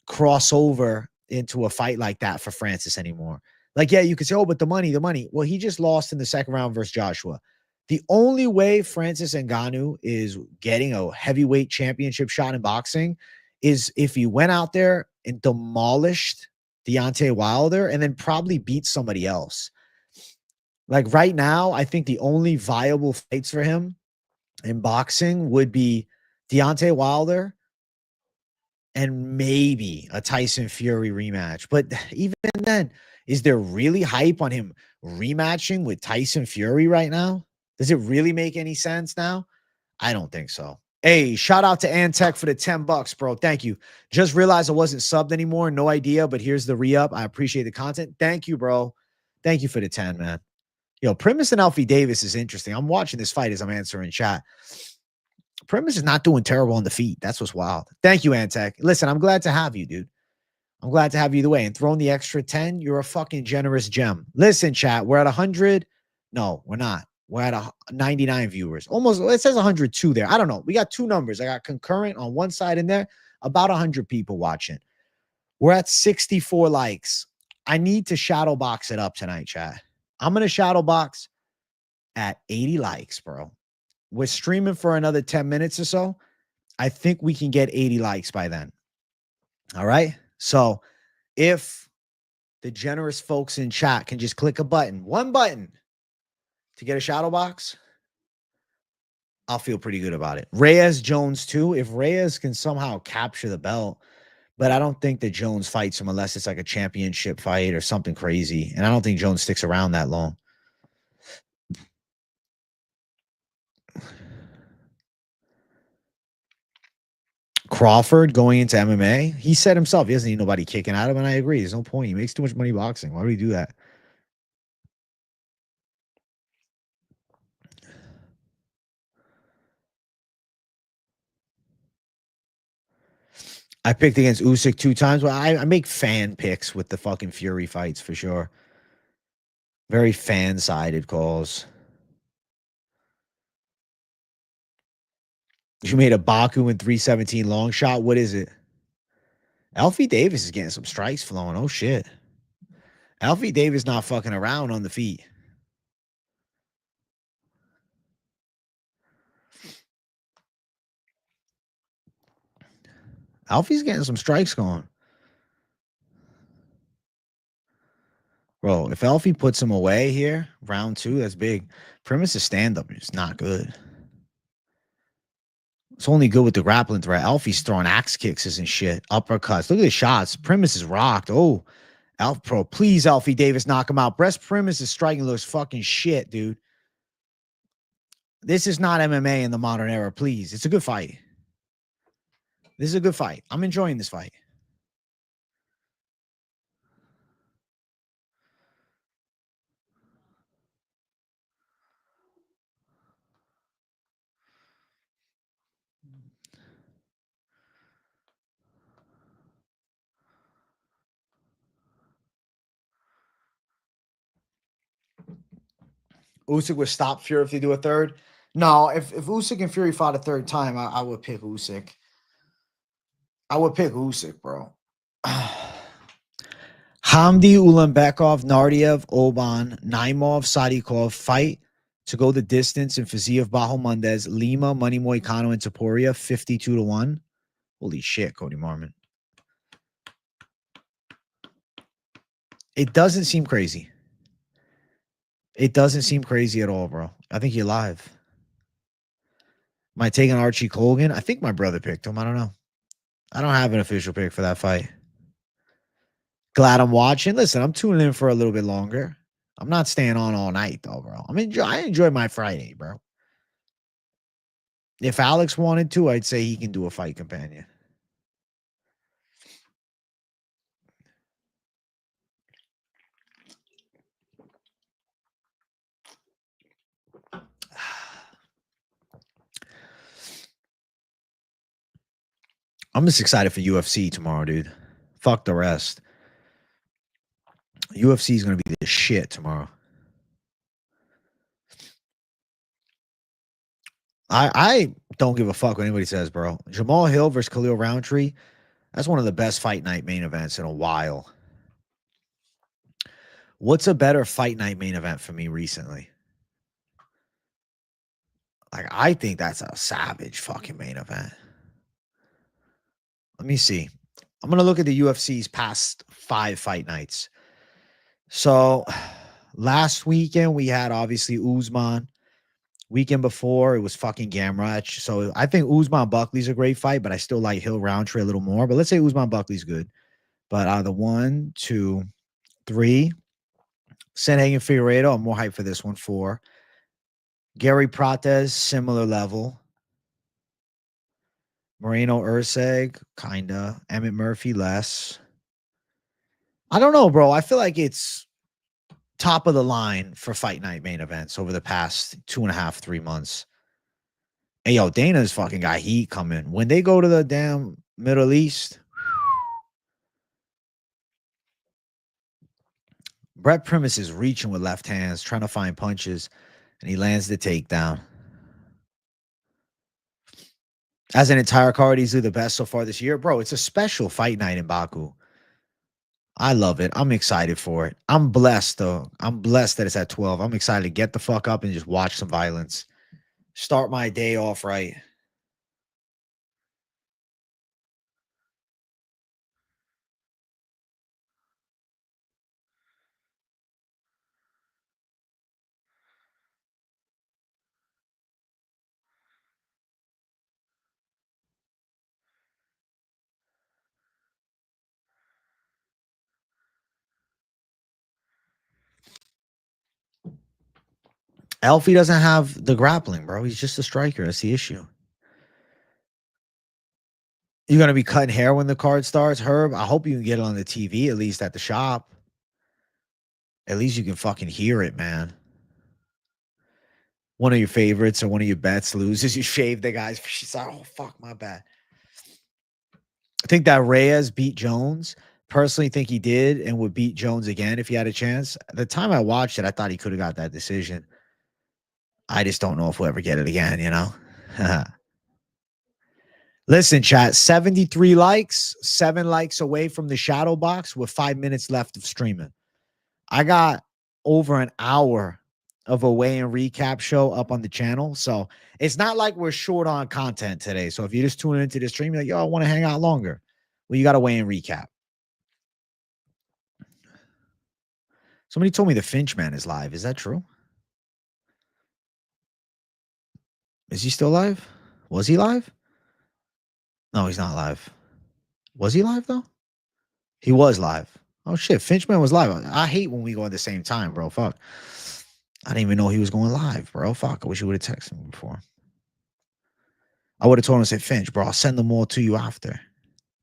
cross over into a fight like that for Francis anymore. Like, yeah, you could say, oh, but the money. Well, he just lost in the second round versus Joshua. The only way Francis Ngannou is getting a heavyweight championship shot in boxing is if he went out there and demolished Deontay Wilder and then probably beat somebody else. Like right now, I think the only viable fights for him in boxing would be Deontay Wilder and maybe a Tyson Fury rematch. But even then, is there really hype on him rematching with Tyson Fury right now? Does it really make any sense now? I don't think so. Hey, shout out to Antec for the $10, bro. Thank you. Just realized I wasn't subbed anymore. No idea, but here's the re-up. I appreciate the content. Thank you, bro. Thank you for the 10, man. Yo, Primus and Alfie Davis is interesting. I'm watching this fight as I'm answering chat. Primus is not doing terrible on the feet. That's what's wild. Thank you, Antec. Listen, I'm glad to have you, dude. I'm glad to have you either way. And throwing the extra 10, you're a fucking generous gem. Listen, chat, we're at 100. No, we're not. We're at 99 viewers. Almost, it says 102 there. I don't know. We got two numbers. I got concurrent on one side in there, about 100 people watching. We're at 64 likes. I need to shadow box it up tonight, chat. I'm going to shadow box at 80 likes, bro. We're streaming for another 10 minutes or so. I think we can get 80 likes by then. All right. So if the generous folks in chat can just click a button, one button to get a shadow box, I'll feel pretty good about it. Reyes Jones too. If Reyes can somehow capture the belt, but I don't think that Jones fights him unless it's like a championship fight or something crazy. And I don't think Jones sticks around that long. Crawford going into MMA. He said himself he doesn't need nobody kicking at him, and I agree. There's no point. He makes too much money boxing. Why would he do that? I picked against Usyk 2 times. Well, I make fan picks with the fucking Fury fights for sure. Very fan-sided calls. You made a Baku in 317 long shot. What is it? Alfie Davis is getting some strikes flowing. Oh, shit. Alfie Davis not fucking around on the feet. Alfie's getting some strikes going. Bro, if Alfie puts him away here, round 2, that's big. Primus' stand-up is not good. It's only good with the grappling threat. Alfie's throwing axe kicks and shit. Uppercuts. Look at the shots. Primus is rocked. Oh, Pro, please, Alfie Davis, knock him out. Breast Primus is striking looks fucking shit, dude. This is not MMA in the modern era, please. It's a good fight. This is a good fight. I'm enjoying this fight. Usyk would stop Fury if they do a third. No, if Usyk and Fury fought a third time, I would pick Usyk. I would pick Usyk, bro. Hamdi Ulanbekov, Nardiev, Oban, Naimov, Sadikov fight to go the distance in Fiziev, Bahamondes, Lima, Money Moicano, and Taporia, 52-1. Holy shit, Cody Marmon. It doesn't seem crazy. It doesn't seem crazy at all, bro. I think you're live. Am I taking Archie Colgan? I think my brother picked him. I don't know. I don't have an official pick for that fight. Glad I'm watching. Listen, I'm tuning in for a little bit longer. I'm not staying on all night, though, bro. I enjoy my Friday, bro. If Alex wanted to, I'd say he can do a fight companion. I'm just excited for UFC tomorrow, dude. Fuck the rest. UFC is going to be the shit tomorrow. I don't give a fuck what anybody says, bro. Jamal Hill versus Khalil Rountree. That's one of the best fight night main events in a while. What's a better fight night main event for me recently? Like, I think that's a savage fucking main event. Let me see. I'm going to look at the UFC's past 5 fight nights. So, last weekend, we had, obviously, Usman. Weekend before, it was fucking Gamrot. So, I think Usman Buckley's a great fight, but I still like Hill Rountree a little more. But let's say Usman Buckley's good. But out of the 1, 2, 3, Sanhagen Figueiredo, I'm more hyped for this one. 4. Gary Prates, similar level. Moreno Urseg, kinda. Emmett Murphy, less. I don't know, bro. I feel like it's top of the line for fight night main events over the past 2.5, 3 months. Hey, yo, Dana's fucking got heat coming. When they go to the damn Middle East, Brett Primus is reaching with left hands, trying to find punches, and he lands the takedown. As an entire card, easily the best so far this year. Bro, it's a special fight night in Baku. I love it. I'm excited for it. I'm blessed, though. I'm blessed that it's at 12. I'm excited to get the fuck up and just watch some violence. Start my day off right. Alfie doesn't have the grappling, bro. He's just a striker. That's the issue. You're going to be cutting hair when the card starts, Herb? I hope you can get it on the TV, at least at the shop. At least you can fucking hear it, man. One of your favorites or one of your bets loses. You shave the guys. She's like, oh, fuck, my bad. I think that Reyes beat Jones. Personally think he did and would beat Jones again if he had a chance. The time I watched it, I thought he could have got that decision. I just don't know if we'll ever get it again, you know? Listen, chat, 73 likes, 7 likes away from the shadow box with 5 minutes left of streaming. I got over an hour of a weigh-in recap show up on the channel. So it's not like we're short on content today. So if you just tune into the stream, you're like, yo, I want to hang out longer. Well, you got a weigh-in recap. Somebody told me the Finch man is live. Is that true? Is he still live? Was he live? No, he's not live. Was he live, though? He was live. Oh, shit. Finchman was live. I hate when we go at the same time, bro. Fuck. I didn't even know he was going live, bro. Fuck. I wish you would have texted me before. I would have told him to say, Finch, bro, I'll send them all to you after.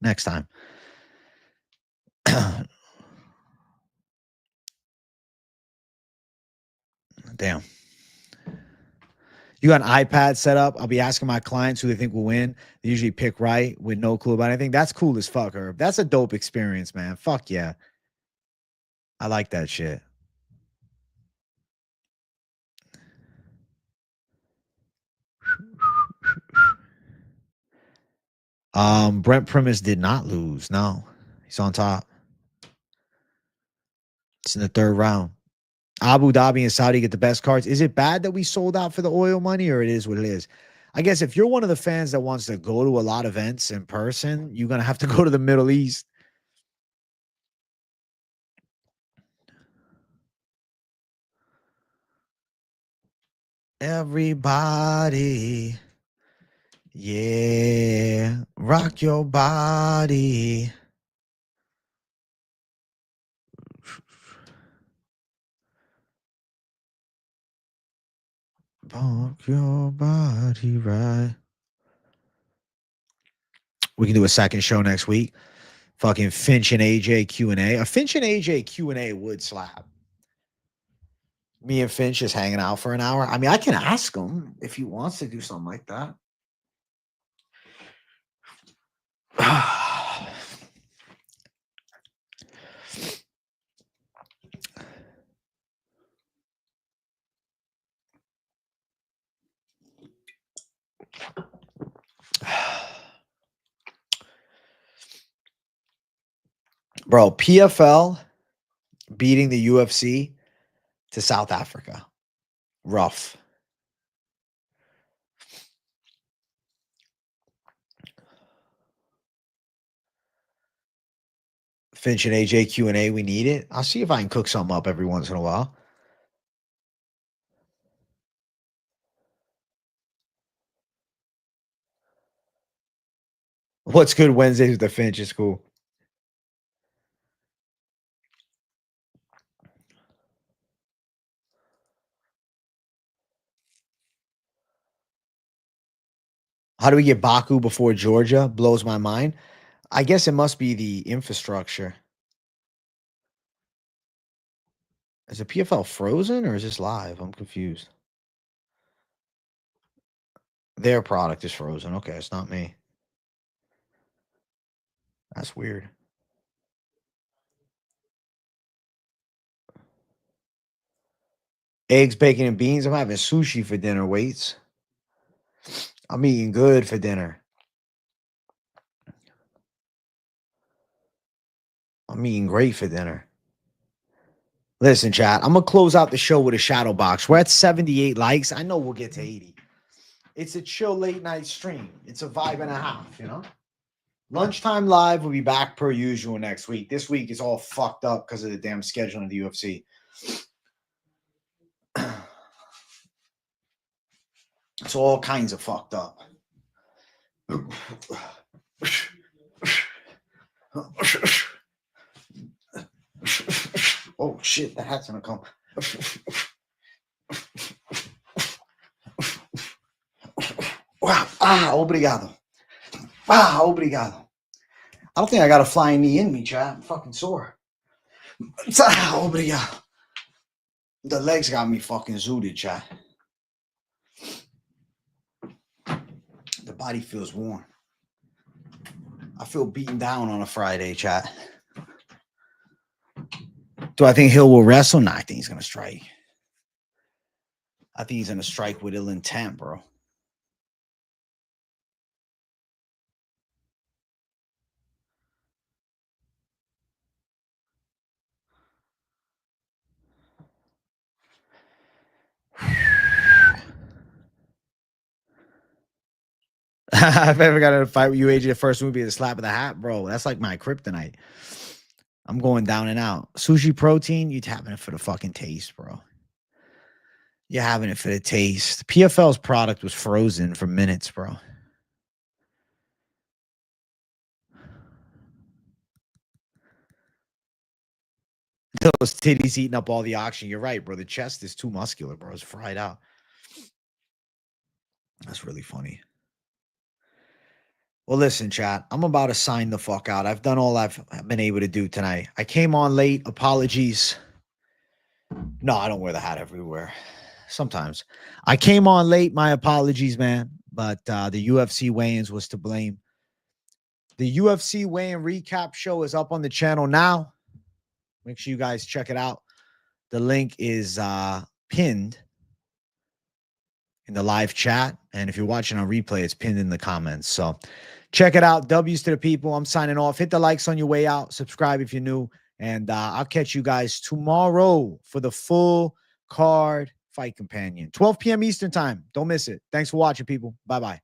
Next time. Damn. You got an iPad set up. I'll be asking my clients who they think will win. They usually pick right with no clue about anything. That's cool as fuck, Herb. That's a dope experience, man. Fuck yeah. I like that shit. Brent Primus did not lose. No. He's on top. It's in the 3rd round. Abu Dhabi and Saudi get the best cards. Is it bad that we sold out for the oil money, or it is what it is? I guess if you're one of the fans that wants to go to a lot of events in person, you're going to have to go to the Middle East. Everybody, yeah, rock your body. Rock your body right. We can do a second show next week. Fucking Finch and AJ Q&A. A Finch and AJ Q&A would slap. Me and Finch just hanging out for an hour. I mean, I can ask him if he wants to do something like that. Bro, PFL beating the UFC to South Africa. Rough. Finch and AJ Q&A, we need it. I'll see if I can cook something up every once in a while. What's good Wednesdays with the Finch is cool. How do we get Baku before Georgia? Blows my mind. I guess it must be the infrastructure. Is the PFL frozen or is this live? I'm confused. Their product is frozen. Okay, it's not me. That's weird. Eggs, bacon, and beans. I'm having sushi for dinner, Waits. I'm eating good for dinner. I'm eating great for dinner. Listen, chat, I'm going to close out the show with a shadow box. We're at 78 likes. I know we'll get to 80. It's a chill late night stream. It's a vibe and a half, you know? Lunchtime live will be back per usual next week. This week is all fucked up because of the damn scheduling of the UFC. It's all kinds of fucked up. Oh, shit, the hat's gonna come. Wow. Ah, obrigado. Ah, obrigado. I don't think I got a flying knee in me, chat. I'm fucking sore. Ah, obrigado. The legs got me fucking zooted, chat. The body feels warm. I feel beaten down on a Friday, chat. Do I think Hill will wrestle? Nah, I think he's going to strike. I think he's going to strike with ill intent, bro. I've ever got in a fight with you, AJ. The first movie, the slap of the hat, bro. That's like my kryptonite. I'm going down and out. Sushi protein, you tapping it for the fucking taste, bro. You're having it for the taste. PFL's product was frozen for minutes, bro. Those titties eating up all the oxygen. You're right, bro. The chest is too muscular, bro. It's fried out. That's really funny. Well, listen, chat. I'm about to sign the fuck out. I've done all I've been able to do tonight. I came on late. Apologies. No, I don't wear the hat everywhere. Sometimes. I came on late. My apologies, man. But the UFC weigh-ins was to blame. The UFC weigh-in recap show is up on the channel now. Make sure you guys check it out. The link is pinned in the live chat. And if you're watching on replay, it's pinned in the comments. So check it out. W's to the people. I'm signing off. Hit the likes on your way out. Subscribe if you're new. And I'll catch you guys tomorrow for the full card fight companion. 12 p.m. Eastern time. Don't miss it. Thanks for watching, people. Bye-bye.